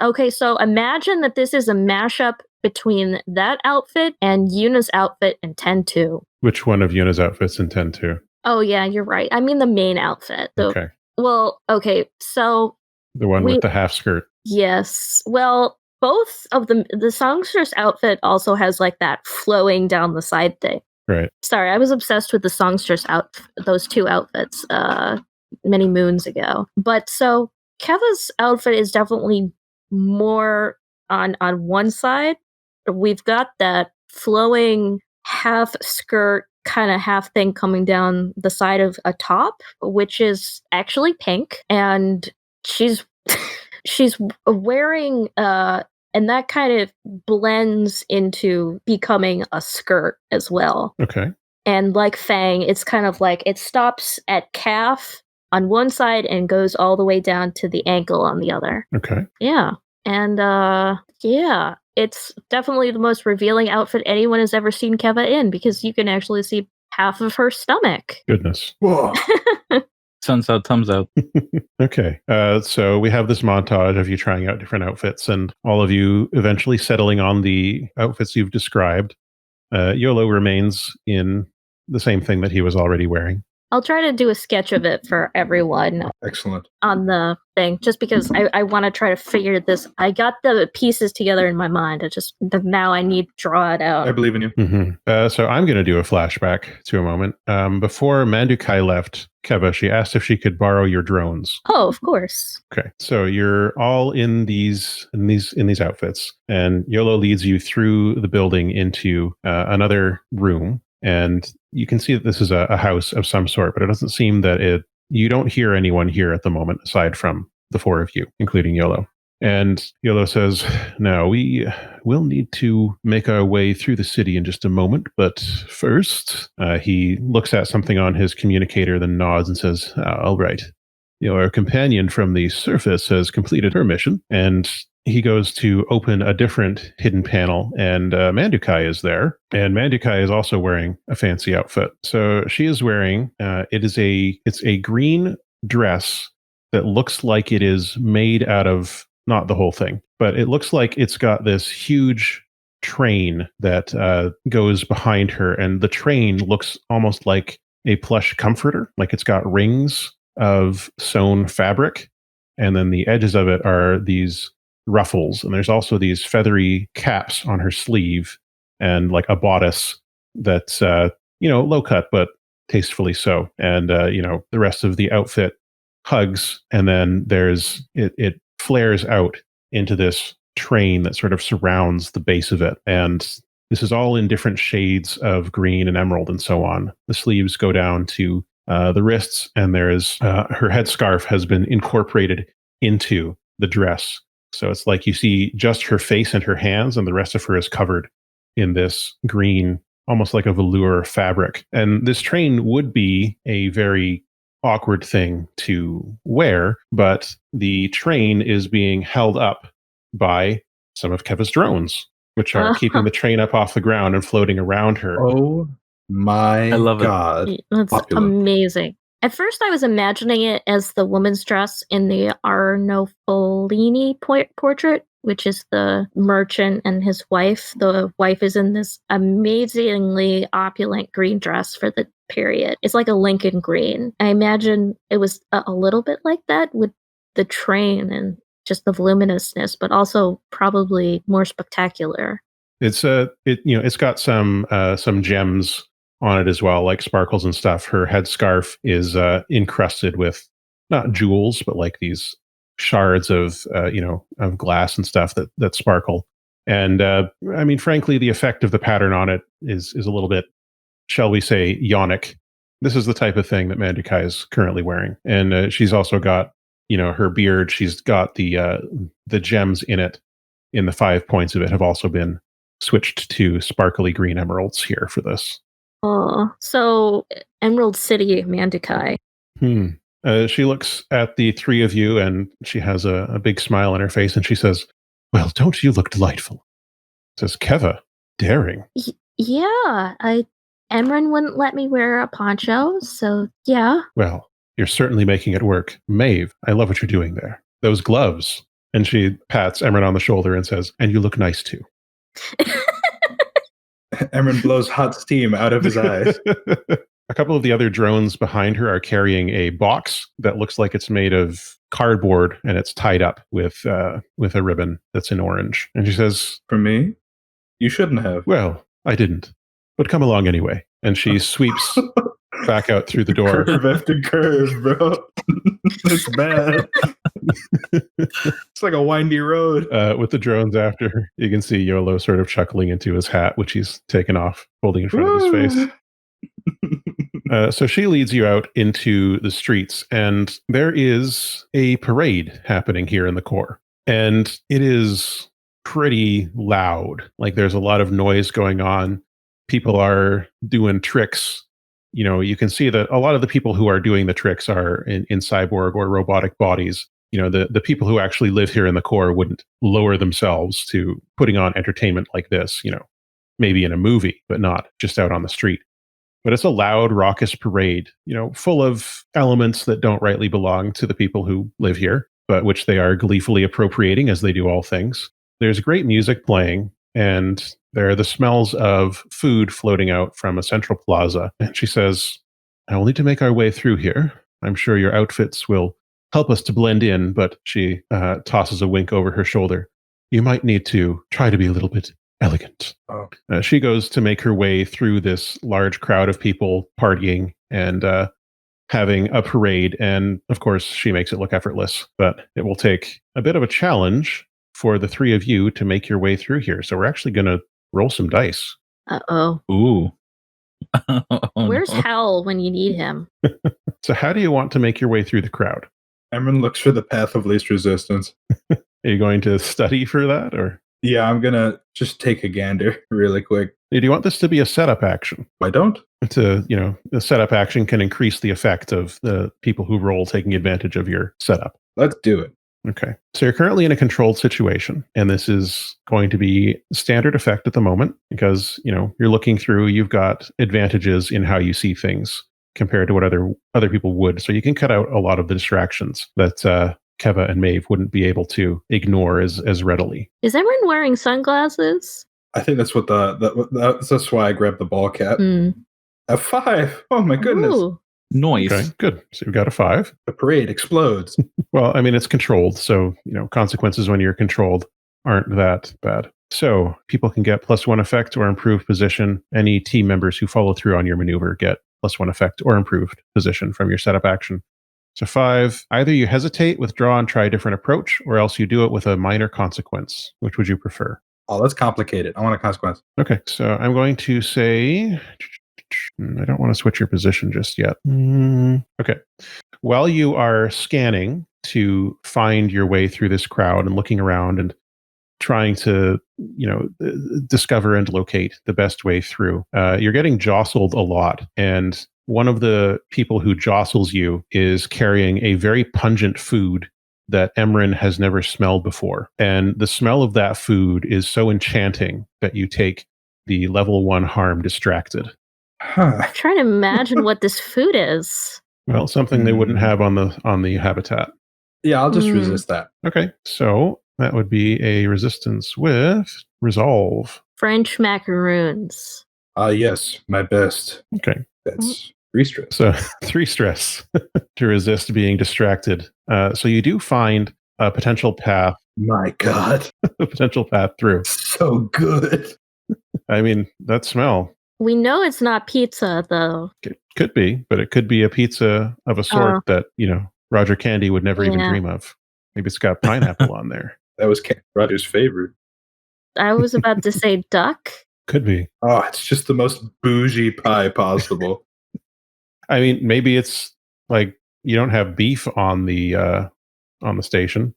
okay, so imagine that this is a mashup between that outfit and Yuna's outfit in 10-2. Which one of Yuna's outfits in 10-2? Oh, yeah, you're right. I mean the main outfit. Okay. Well, okay, so The one with the half skirt. yes. Well, both of them, the songstress outfit also has like that flowing down the side thing. Right. Sorry, I was obsessed with the songstress those two outfits many moons ago. But so Keva's outfit is definitely more on one side. We've got that flowing half skirt kind of half thing coming down the side of a top, which is actually pink, and she's wearing and that kind of blends into becoming a skirt as well. Okay. And like Fang, it's kind of like it stops at calf on one side and goes all the way down to the ankle on the other. Okay. Yeah. And yeah, it's definitely the most revealing outfit anyone has ever seen Keva in because you can actually see half of her stomach. Goodness. Whoa. Sun's out, thumbs out. Okay. So we have this montage of you trying out different outfits and all of you eventually settling on the outfits you've described. Yolo remains in the same thing that he was already wearing. I'll try to do a sketch of it for everyone Excellent. on the thing, just because I want to try to figure this. I got the pieces together in my mind. Now I need to draw it out. I believe in you. Mm-hmm. So I'm going to do a flashback to a moment. Before Mandukai left Keva, she asked if she could borrow your drones. Oh, of course. Okay, so you're all in these outfits, and Yolo leads you through the building into another room, and you can see that this is a house of some sort, but it doesn't seem that you don't hear anyone here at the moment aside from the four of you, including Yolo. And Yolo says, "Now we will need to make our way through the city in just a moment, but first," he looks at something on his communicator, then nods and says, "All right. Your companion from the surface has completed her mission, and he goes to open a different hidden panel, and Mandukai is there. And Mandukai is also wearing a fancy outfit. So she is wearing, it's a green dress that looks like it is made out of, not the whole thing, but it looks like it's got this huge train that goes behind her. And the train looks almost like a plush comforter, like it's got rings of sewn fabric. And then the edges of it are these ruffles. And there's also these feathery caps on her sleeve and like a bodice that's, low cut, but tastefully so. And, the rest of the outfit hugs. And then it flares out into this train that sort of surrounds the base of it. And this is all in different shades of green and emerald and so on. The sleeves go down to the wrists, and there's her headscarf has been incorporated into the dress. So it's like you see just her face and her hands, and the rest of her is covered in this green, almost like a velour fabric. And this train would be a very awkward thing to wear, but the train is being held up by some of Keva's drones, which are keeping the train up off the ground and floating around her. Oh my I love God. it. That's amazing. At first, I was imagining it as the woman's dress in the Arnolfini portrait, which is the merchant and his wife. The wife is in this amazingly opulent green dress for the period. It's like a Lincoln green. I imagine it was a little bit like that with the train and just the voluminousness, but also probably more spectacular. It's got some gems on it as well, like sparkles and stuff. Her headscarf is encrusted with not jewels, but like these shards of glass and stuff that sparkle. And frankly, the effect of the pattern on it is a little bit, shall we say, yonic. This is the type of thing that Mandukai is currently wearing, and she's also got her beard. She's got the gems in it. In the 5 points of it have also been switched to sparkly green emeralds here for this. Oh, so Emerald City Mandukai. She looks at the three of you, and she has a big smile on her face, and she says, "Well, don't you look delightful?" Says Keva, daring. Yeah, Emran wouldn't let me wear a poncho, so yeah. Well, you're certainly making it work. Maeve, I love what you're doing there. Those gloves. And she pats Emran on the shoulder and says, "And you look nice too." Emran blows hot steam out of his eyes. A couple of the other drones behind her are carrying a box that looks like it's made of cardboard, and it's tied up with a ribbon that's in orange. And she says, "For me? You shouldn't have." "Well, I didn't. But come along anyway." And she sweeps back out through the door. Curve after curve, bro. It's bad. It's like a windy road. With the drones after her, you can see Yolo sort of chuckling into his hat, which he's taken off, holding in front of his face. So she leads you out into the streets, and there is a parade happening here in the core. And it is pretty loud. Like there's a lot of noise going on. People are doing tricks. You can see that a lot of the people who are doing the tricks are in cyborg or robotic bodies. The people who actually live here in the core wouldn't lower themselves to putting on entertainment like this, maybe in a movie, but not just out on the street. But it's a loud, raucous parade, full of elements that don't rightly belong to the people who live here, but which they are gleefully appropriating as they do all things. There's great music playing, and there are the smells of food floating out from a central plaza. And she says, "I will need to make our way through here. I'm sure your outfits will help us to blend in," but she tosses a wink over her shoulder. "You might need to try to be a little bit elegant." Oh. She goes to make her way through this large crowd of people partying and having a parade. And of course, she makes it look effortless, but it will take a bit of a challenge for the three of you to make your way through here. So we're actually going to roll some dice. Uh-oh. Ooh. Where's Hal when you need him? So how do you want to make your way through the crowd? Emran looks for the path of least resistance. Are you going to study for that, or? Yeah, I'm going to just take a gander really quick. Do you want this to be a setup action? I don't. The setup action can increase the effect of the people who roll taking advantage of your setup. Let's do it. Okay. So you're currently in a controlled situation, and this is going to be standard effect at the moment because, you're looking through, you've got advantages in how you see things compared to what other people would. So you can cut out a lot of the distractions that Keva and Maeve wouldn't be able to ignore as readily. Is everyone wearing sunglasses? I think that's what that's why I grabbed the ball cap. A 5. Oh my goodness. Ooh. Noise. Okay, good. So you've got a 5. The parade explodes. Well, I mean, it's controlled. So, consequences when you're controlled aren't that bad. So people can get +1 effect or improved position. Any team members who follow through on your maneuver get +1 effect or improved position from your setup action. So 5, either you hesitate, withdraw, and try a different approach, or else you do it with a minor consequence. Which would you prefer? Oh, that's complicated. I want a consequence. Okay, so I'm going to say... I don't want to switch your position just yet. Okay. While you are scanning to find your way through this crowd and looking around and trying to, discover and locate the best way through, you're getting jostled a lot. And one of the people who jostles you is carrying a very pungent food that Emran has never smelled before. And the smell of that food is so enchanting that you take the level 1 harm distracted. Huh. I'm trying to imagine what this food is. Well, something they wouldn't have on the habitat. Yeah, I'll just resist that. Okay, so that would be a resistance with resolve. French macaroons. Yes, my best. Okay. That's 3 stress. So 3 stress to resist being distracted. So you do find a potential path. My God. A potential path through. So good. I mean, that smell. We know it's not pizza, though. It could be, but it could be a pizza of a sort that, Roger Candy would never even dream of. Maybe it's got pineapple on there. That was Roger's favorite. I was about to say duck. Could be. Oh, it's just the most bougie pie possible. I mean, maybe it's like you don't have beef on the station,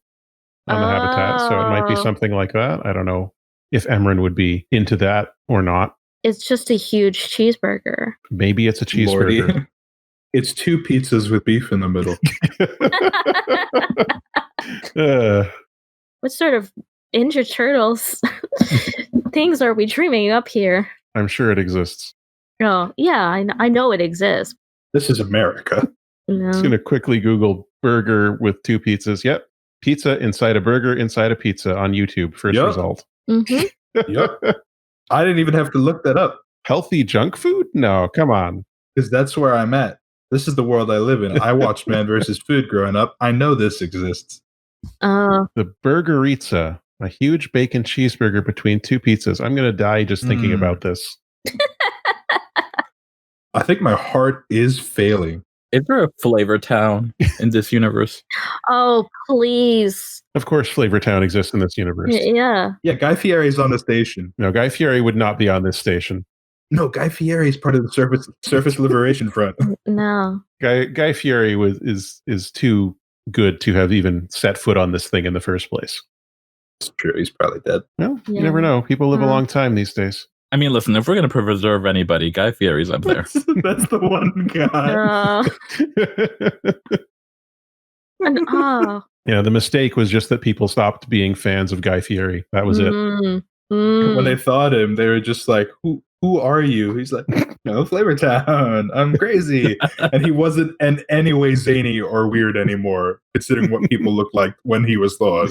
on the habitat, so it might be something like that. I don't know if Emran would be into that or not. It's just a huge cheeseburger. Maybe it's a cheeseburger. Lordy. It's 2 pizzas with beef in the middle. What sort of Ninja Turtles things are we dreaming up here? I'm sure it exists. Oh, yeah, I know it exists. This is America. No. Just going to quickly Google burger with 2 pizzas. Yep. Pizza inside a burger inside a pizza on YouTube. First result. Mm-hmm. Yep. I didn't even have to look that up. Healthy junk food? No, come on. Because that's where I'm at. This is the world I live in. I watched Man vs. Food growing up. I know this exists. The Burgerizza, a huge bacon cheeseburger between 2 pizzas. I'm going to die just thinking about this. I think my heart is failing. Is there a Flavor Town in this universe? Oh, please. Of course, Flavor Town exists in this universe. Yeah. Yeah, Guy Fieri's on the station. No, Guy Fieri would not be on this station. No, Guy Fieri is part of the Surface Liberation Front. No. Guy Fieri is too good to have even set foot on this thing in the first place. It's true. He's probably dead. Well, you never know. People live a long time these days. I mean, listen, if we're going to preserve anybody, Guy Fieri's up there. That's the one guy. Yeah, the mistake was just that people stopped being fans of Guy Fieri. That was it. When they thought him, they were just like, who are you? He's like, no, Flavor Town. I'm crazy. And he wasn't in any way zany or weird anymore, considering what people looked like when he was thawed.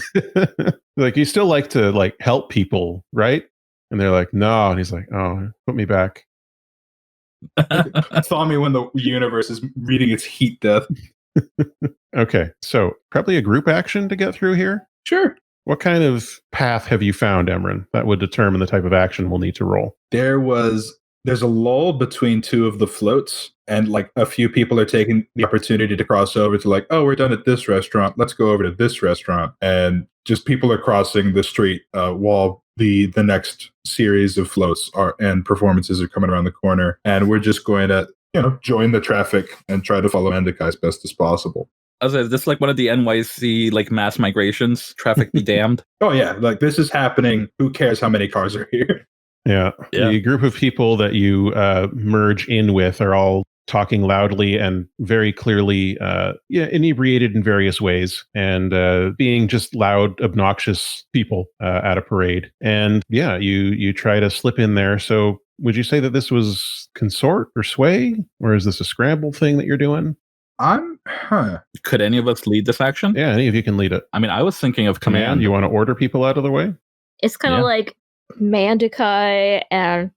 Like, you still like to help people, right? And they're like, no. And he's like, oh, put me back. Thaw me when the universe is meeting its heat death. Okay, so probably a group action to get through here? Sure. What kind of path have you found, Emran, that would determine the type of action we'll need to roll? There's a lull between 2 of the floats, and a few people are taking the opportunity to cross over to we're done at this restaurant. Let's go over to this restaurant. And just people are crossing the street while the next series of floats and performances are coming around the corner. And we're just going to, join the traffic and try to follow Endika as best as possible. Is this one of the NYC mass migrations? Traffic be damned. Oh yeah, this is happening. Who cares how many cars are here? Yeah. Yeah. The group of people that you merge in with are all talking loudly and very clearly inebriated in various ways and being just loud, obnoxious people at a parade. And yeah, you try to slip in there. So would you say that this was consort or sway? Or is this a scramble thing that you're doing? Could any of us lead this action? Yeah, any of you can lead it. I mean, I was thinking of command. You want to order people out of the way? It's kind of like Mandakai and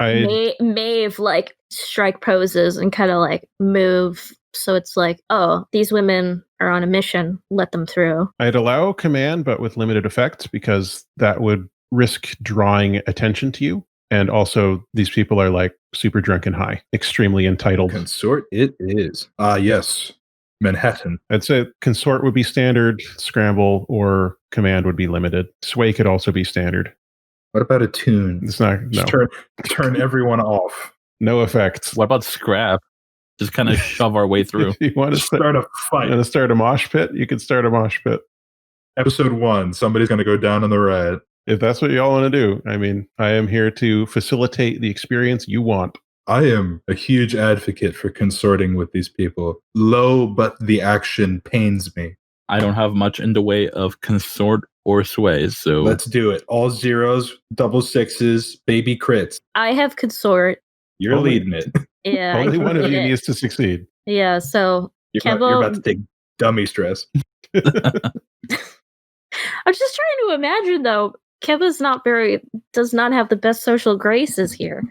Maeve like strike poses and kind of like move. So it's like, oh, these women are on a mission. Let them through. I'd allow command, but with limited effect, because that would risk drawing attention to you. And also, these people are like super drunk and high, extremely entitled. Consort it is. Yes. Manhattan. I'd say consort would be standard, scramble, or command would be limited. Sway could also be standard. What about a tune? It's not. No. Turn everyone off. No effects. What about scrap? Just kind of shove our way through. If you want to start a fight. You want to start a mosh pit? You can start a mosh pit. Episode 1, somebody's going to go down on the ride. If that's what you all want to do. I mean, I am here to facilitate the experience you want. I am a huge advocate for consorting with these people. Low, but the action pains me. I don't have much in the way of consort or sways, so let's do it. All zeros, double sixes, baby crits. I have consort. You're leading it. Yeah. Only one of you needs to succeed. Yeah, so you're about to take dummy stress. I'm just trying to imagine though. Keva's does not have the best social graces here.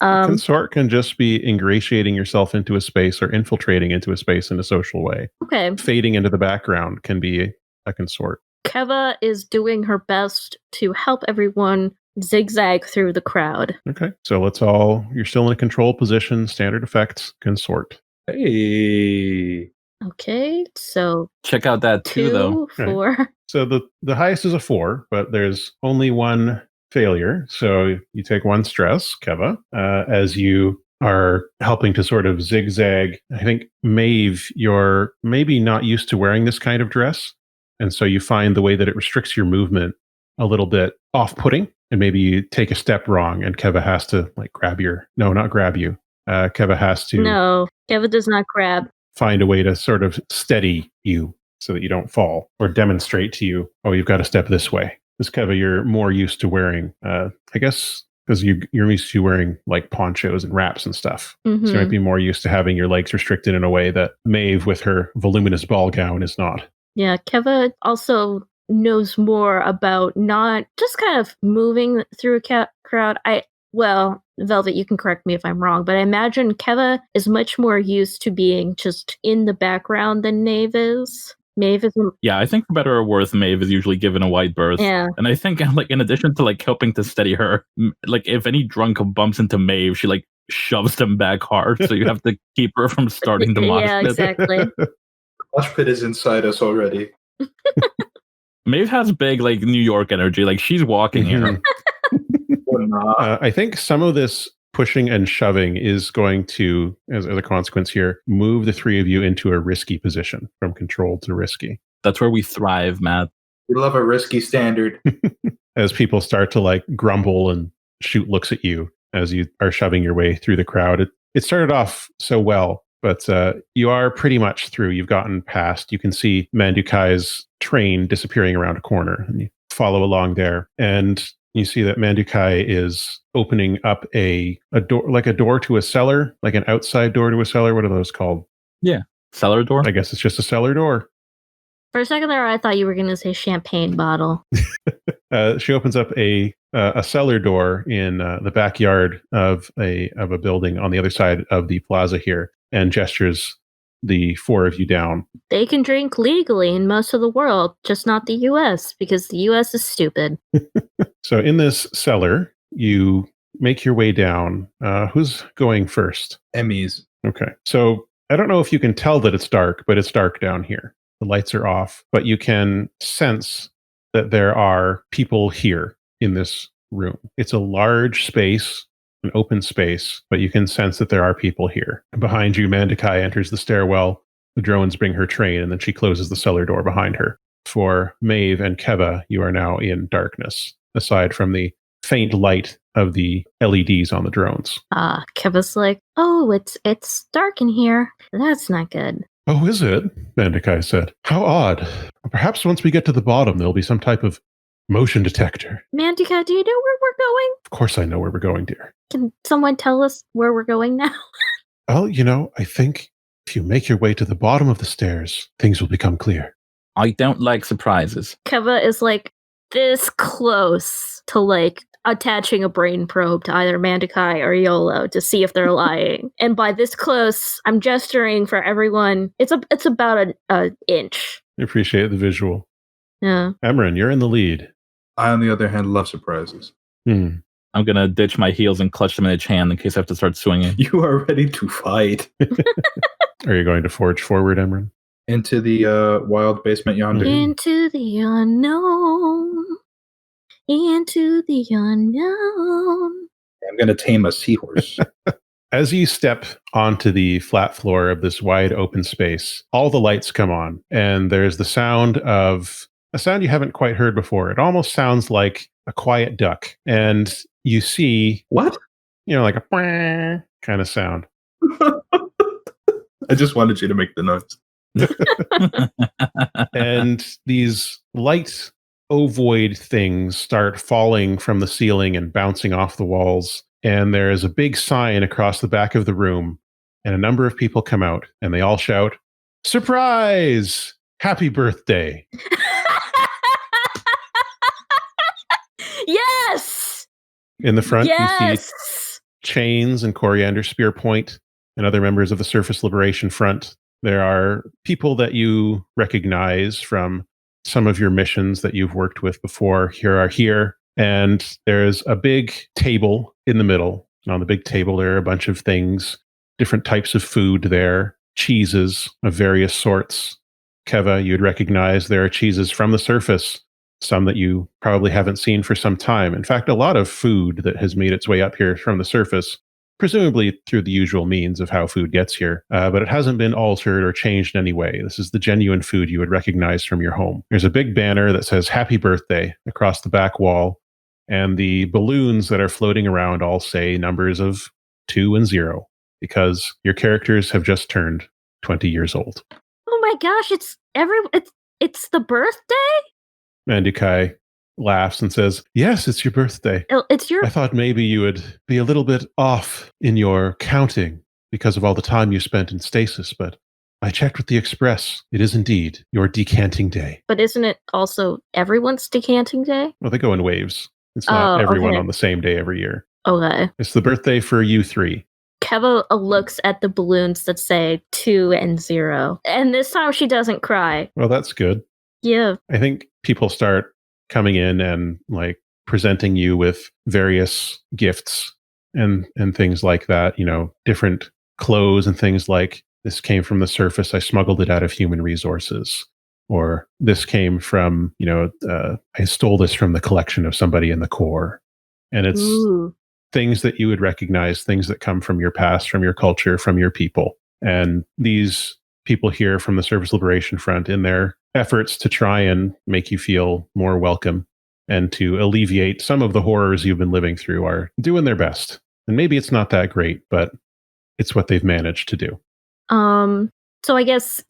Consort can just be ingratiating yourself into a space or infiltrating into a space in a social way. Okay. Fading into the background can be a consort. Keva is doing her best to help everyone zigzag through the crowd. Okay. So you're still in a control position, standard effects, consort. Hey. Okay, so check out that 2 though. 4. Right. So the highest is a 4, but there's only one failure. So you take 1 stress, Keva, as you are helping to sort of zigzag. I think, Maeve, you're maybe not used to wearing this kind of dress. And so you find the way that it restricts your movement a little bit off-putting. And maybe you take a step wrong and Keva has to like not grab you. Keva has to. No, Keva does not grab. Find a way to sort of steady you so that you don't fall, or demonstrate to you, oh, you've got to step this way. This Keva, you're more used to wearing, I guess, because you're used to wearing like ponchos and wraps and stuff. Mm-hmm. So you might be more used to having your legs restricted in a way that Maeve with her voluminous ball gown is not. Yeah, Keva also knows more about not just kind of moving through a crowd. Velvet, you can correct me if I'm wrong, but I imagine Keva is much more used to being just in the background than Maeve is. Yeah, I think for better or worse, Maeve is usually given a wide berth. Yeah. And I think, like, in addition to like helping to steady her, like if any drunk bumps into Maeve, she like shoves them back hard. So you have to keep her from starting to mosh Yeah, pit. exactly. Mosh pit is inside us already. Maeve has big like New York energy. Like she's walking here. I think some of this pushing and shoving is going to, as a consequence here, move the 3 of you into a risky position, from controlled to risky. That's where we thrive, Matt. We love a risky standard. As people start to like grumble and shoot looks at you as you are shoving your way through the crowd. It started off so well, but you are pretty much through. You've gotten past. You can see Mandukai's train disappearing around a corner, and you follow along there. And you see that Mandukai is opening up a door, like a door to a cellar, like an outside door to a cellar. What are those called? Yeah, cellar door. I guess it's just a cellar door. For a second there, I thought you were going to say champagne bottle. She opens up a cellar door in the backyard of a building on the other side of the plaza here, and gestures the 4 of you down. They can drink legally in most of the world, just not the U.S., because the U.S. is stupid. So in this cellar, you make your way down. Who's going first? Emmys. Okay. So I don't know if you can tell that it's dark, but it's dark down here. The lights are off, but you can sense that there are people here in this room. It's a large space, an open space, but you can sense that there are people here. Behind you, Mandukai enters the stairwell. The drones bring her train, and then she closes the cellar door behind her. For Maeve and Keva, you are now in darkness, aside from the faint light of the LEDs on the drones. Keva's like, oh, it's dark in here. That's not good. Oh, is it? Mandikai said. How odd. Perhaps once we get to the bottom, there'll be some type of motion detector. Mandikai, do you know where we're going? Of course I know where we're going, dear. Can someone tell us where we're going now? Well, I think if you make your way to the bottom of the stairs, things will become clear. I don't like surprises. Keva is like this close to like attaching a brain probe to either Mandikai or Yolo to see if they're lying. And by this close, I'm gesturing for everyone. It's about an inch. I appreciate the visual. Yeah. Emran, you're in the lead. I, on the other hand, love surprises. I'm going to ditch my heels and clutch them in each hand in case I have to start swinging. You are ready to fight. Are you going to forge forward, Emran? Into the wild basement yonder. Into the unknown. Into the unknown. I'm going to tame a seahorse. As you step onto the flat floor of this wide open space, all the lights come on, and there's the sound of a sound you haven't quite heard before. It almost sounds like a quiet duck. And you see, What? like a kind of sound. I just wanted you to make the noise. And these light ovoid things start falling from the ceiling and bouncing off the walls. And there is a big sign across the back of the room. And a number of people come out and they all shout, "Surprise! Happy birthday!" Yes! In the front, Yes! you see Chains and Coriander Spearpoint and other members of the Surface Liberation Front. There are people that you recognize from some of your missions that you've worked with before. Here. And there's a big table in the middle. And on the big table, there are a bunch of things, different types of food there, cheeses of various sorts. Keva, you'd recognize there are cheeses from the surface, some that you probably haven't seen for some time. In fact, a lot of food that has made its way up here from the surface, presumably through the usual means of how food gets here, but it hasn't been altered or changed in any way. This is the genuine food you would recognize from your home. There's a big banner that says "Happy Birthday" across the back wall, and the balloons that are floating around all say numbers of 2 and 0, because your characters have just turned 20 years old. Oh my gosh, it's the birthday? Mandikai laughs and says, "Yes, it's your birthday. It's your I thought maybe you would be a little bit off in your counting because of all the time you spent in stasis, but I checked with the Express. It is indeed your decanting day." But isn't it also everyone's decanting day? Well, they go in waves. It's not everyone okay. on the same day every year. Okay. It's the birthday for you 3. Keva looks at the balloons that say 2 and 0. And this time she doesn't cry. Well, that's good. Yeah. I think people start coming in and presenting you with various gifts and things like that, different clothes and things like, "This came from the surface. I smuggled it out of human resources." Or, "This came from, I stole this from the collection of somebody in the Corps." And it's things that you would recognize, things that come from your past, from your culture, from your people. And these people here from the Surface Liberation Front, in their efforts to try and make you feel more welcome and to alleviate some of the horrors you've been living through, are doing their best. And maybe it's not that great, but it's what they've managed to do. So I guess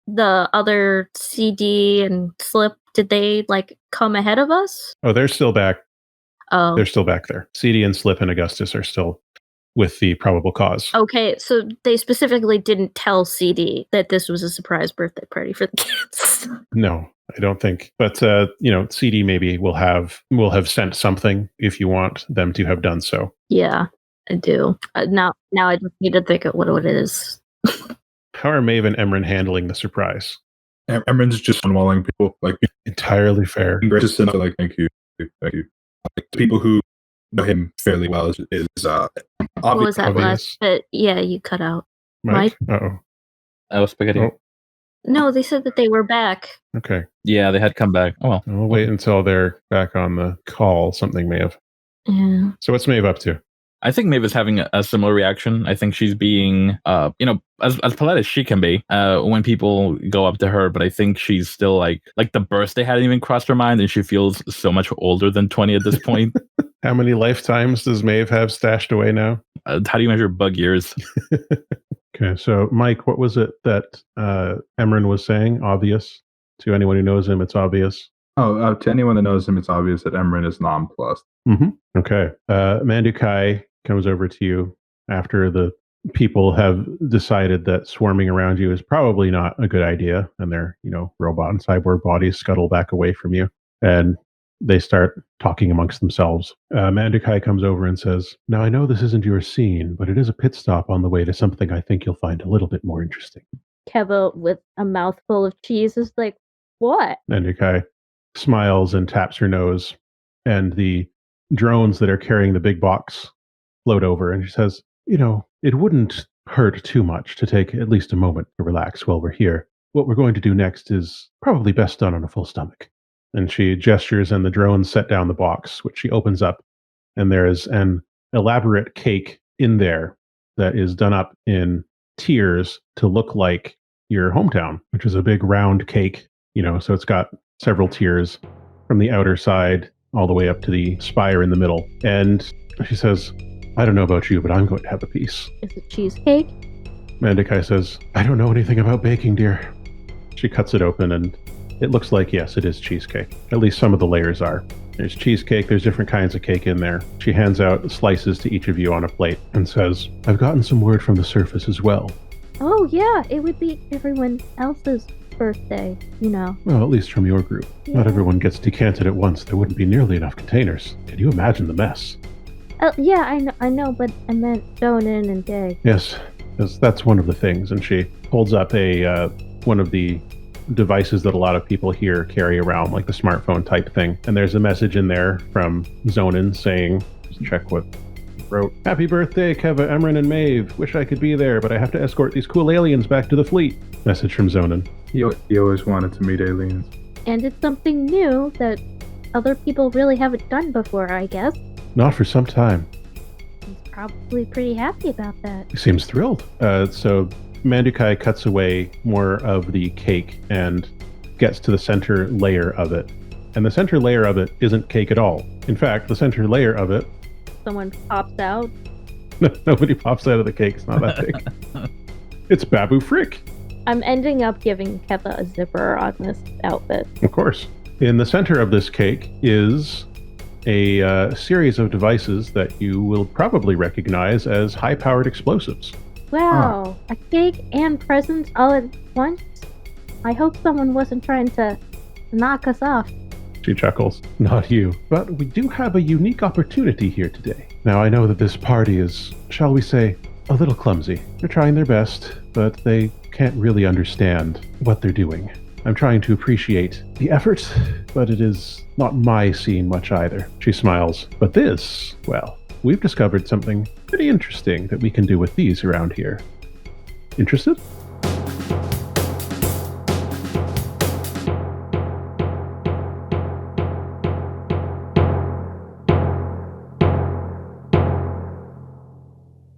the other CD and Slip, did they come ahead of us? Oh, they're still back. Oh. They're still back there. CD and Slip and Augustus are still with the Probable Cause. Okay, so they specifically didn't tell CD that this was a surprise birthday party for the kids. No, I don't think. But CD maybe will have sent something if you want them to have done so. Yeah, I do. Now I just need to think of what it is. How are Maeve and Emran handling the surprise? Emran's just unwalling people. Entirely fair. Just thank you. People who know him fairly well is What was that last bit? Yeah, you cut out. Mike? Uh-oh. Oh, spaghetti. Oh. No, they said that they were back. Okay. Yeah, they had come back. Oh, well. We'll wait until they're back on the call. Something may have. Yeah. So what's Maeve up to? I think Maeve is having a similar reaction. I think she's being, as polite as she can be when people go up to her. But I think she's still like the birthday hadn't even crossed her mind, and she feels so much older than 20 at this point. How many lifetimes does Maeve have stashed away now? How do you measure bug years? Okay, so Mike, what was it that Emran was saying? Obvious? To anyone who knows him, it's obvious. Oh, to anyone that knows him, it's obvious that Emran is nonplussed. Mm-hmm. Okay. Mandukai comes over to you after the people have decided that swarming around you is probably not a good idea, and their, robot and cyborg bodies scuttle back away from you, and they start talking amongst themselves. Mandukai comes over and says, "Now, I know this isn't your scene, but it is a pit stop on the way to something I think you'll find a little bit more interesting." Keva, with a mouthful of cheese, is like, what? Mandukai smiles and taps her nose, and the drones that are carrying the big box float over, and she says, "It wouldn't hurt too much to take at least a moment to relax while we're here. What we're going to do next is probably best done on a full stomach." And she gestures, and the drones set down the box, which she opens up, and there is an elaborate cake in there that is done up in tiers to look like your hometown, which is a big round cake, so it's got several tiers from the outer side all the way up to the spire in the middle. And she says, "I don't know about you, but I'm going to have a piece." Is it cheesecake? Mandukai says, "I don't know anything about baking, dear." She cuts it open, and it looks like, yes, it is cheesecake. At least some of the layers are. There's cheesecake, there's different kinds of cake in there. She hands out slices to each of you on a plate and says, "I've gotten some word from the surface as well." Oh, yeah, it would be everyone else's birthday, Well, at least from your group. Yeah. Not everyone gets decanted at once. There wouldn't be nearly enough containers. Can you imagine the mess? Yeah, I know, but I meant Donan and Day. Yes, that's one of the things. And she holds up one of the devices that a lot of people here carry around, like the smartphone type thing. And there's a message in there from Zonin saying, just check what he wrote. "Happy birthday, Keva, Emran, and Maeve. Wish I could be there, but I have to escort these cool aliens back to the fleet." Message from Zonin. He always wanted to meet aliens. And it's something new that other people really haven't done before, I guess. Not for some time. He's probably pretty happy about that. He seems thrilled. So Mandukai cuts away more of the cake and gets to the center layer of it. And the center layer of it isn't cake at all. In fact, the center layer of it... Someone pops out. Nobody pops out of the cake. It's not that big. It's Babu Frick. I'm ending up giving Keva a zipper on this outfit. Of course. In the center of this cake is a series of devices that you will probably recognize as high-powered explosives. Wow, a cake and presents all at once? I hope someone wasn't trying to knock us off. She chuckles. Not you. But we do have a unique opportunity here today. Now, I know that this party is, shall we say, a little clumsy. They're trying their best, but they can't really understand what they're doing. I'm trying to appreciate the effort, but it is not my scene much either. She smiles. But this, well, we've discovered something pretty interesting that we can do with these around here. Interested?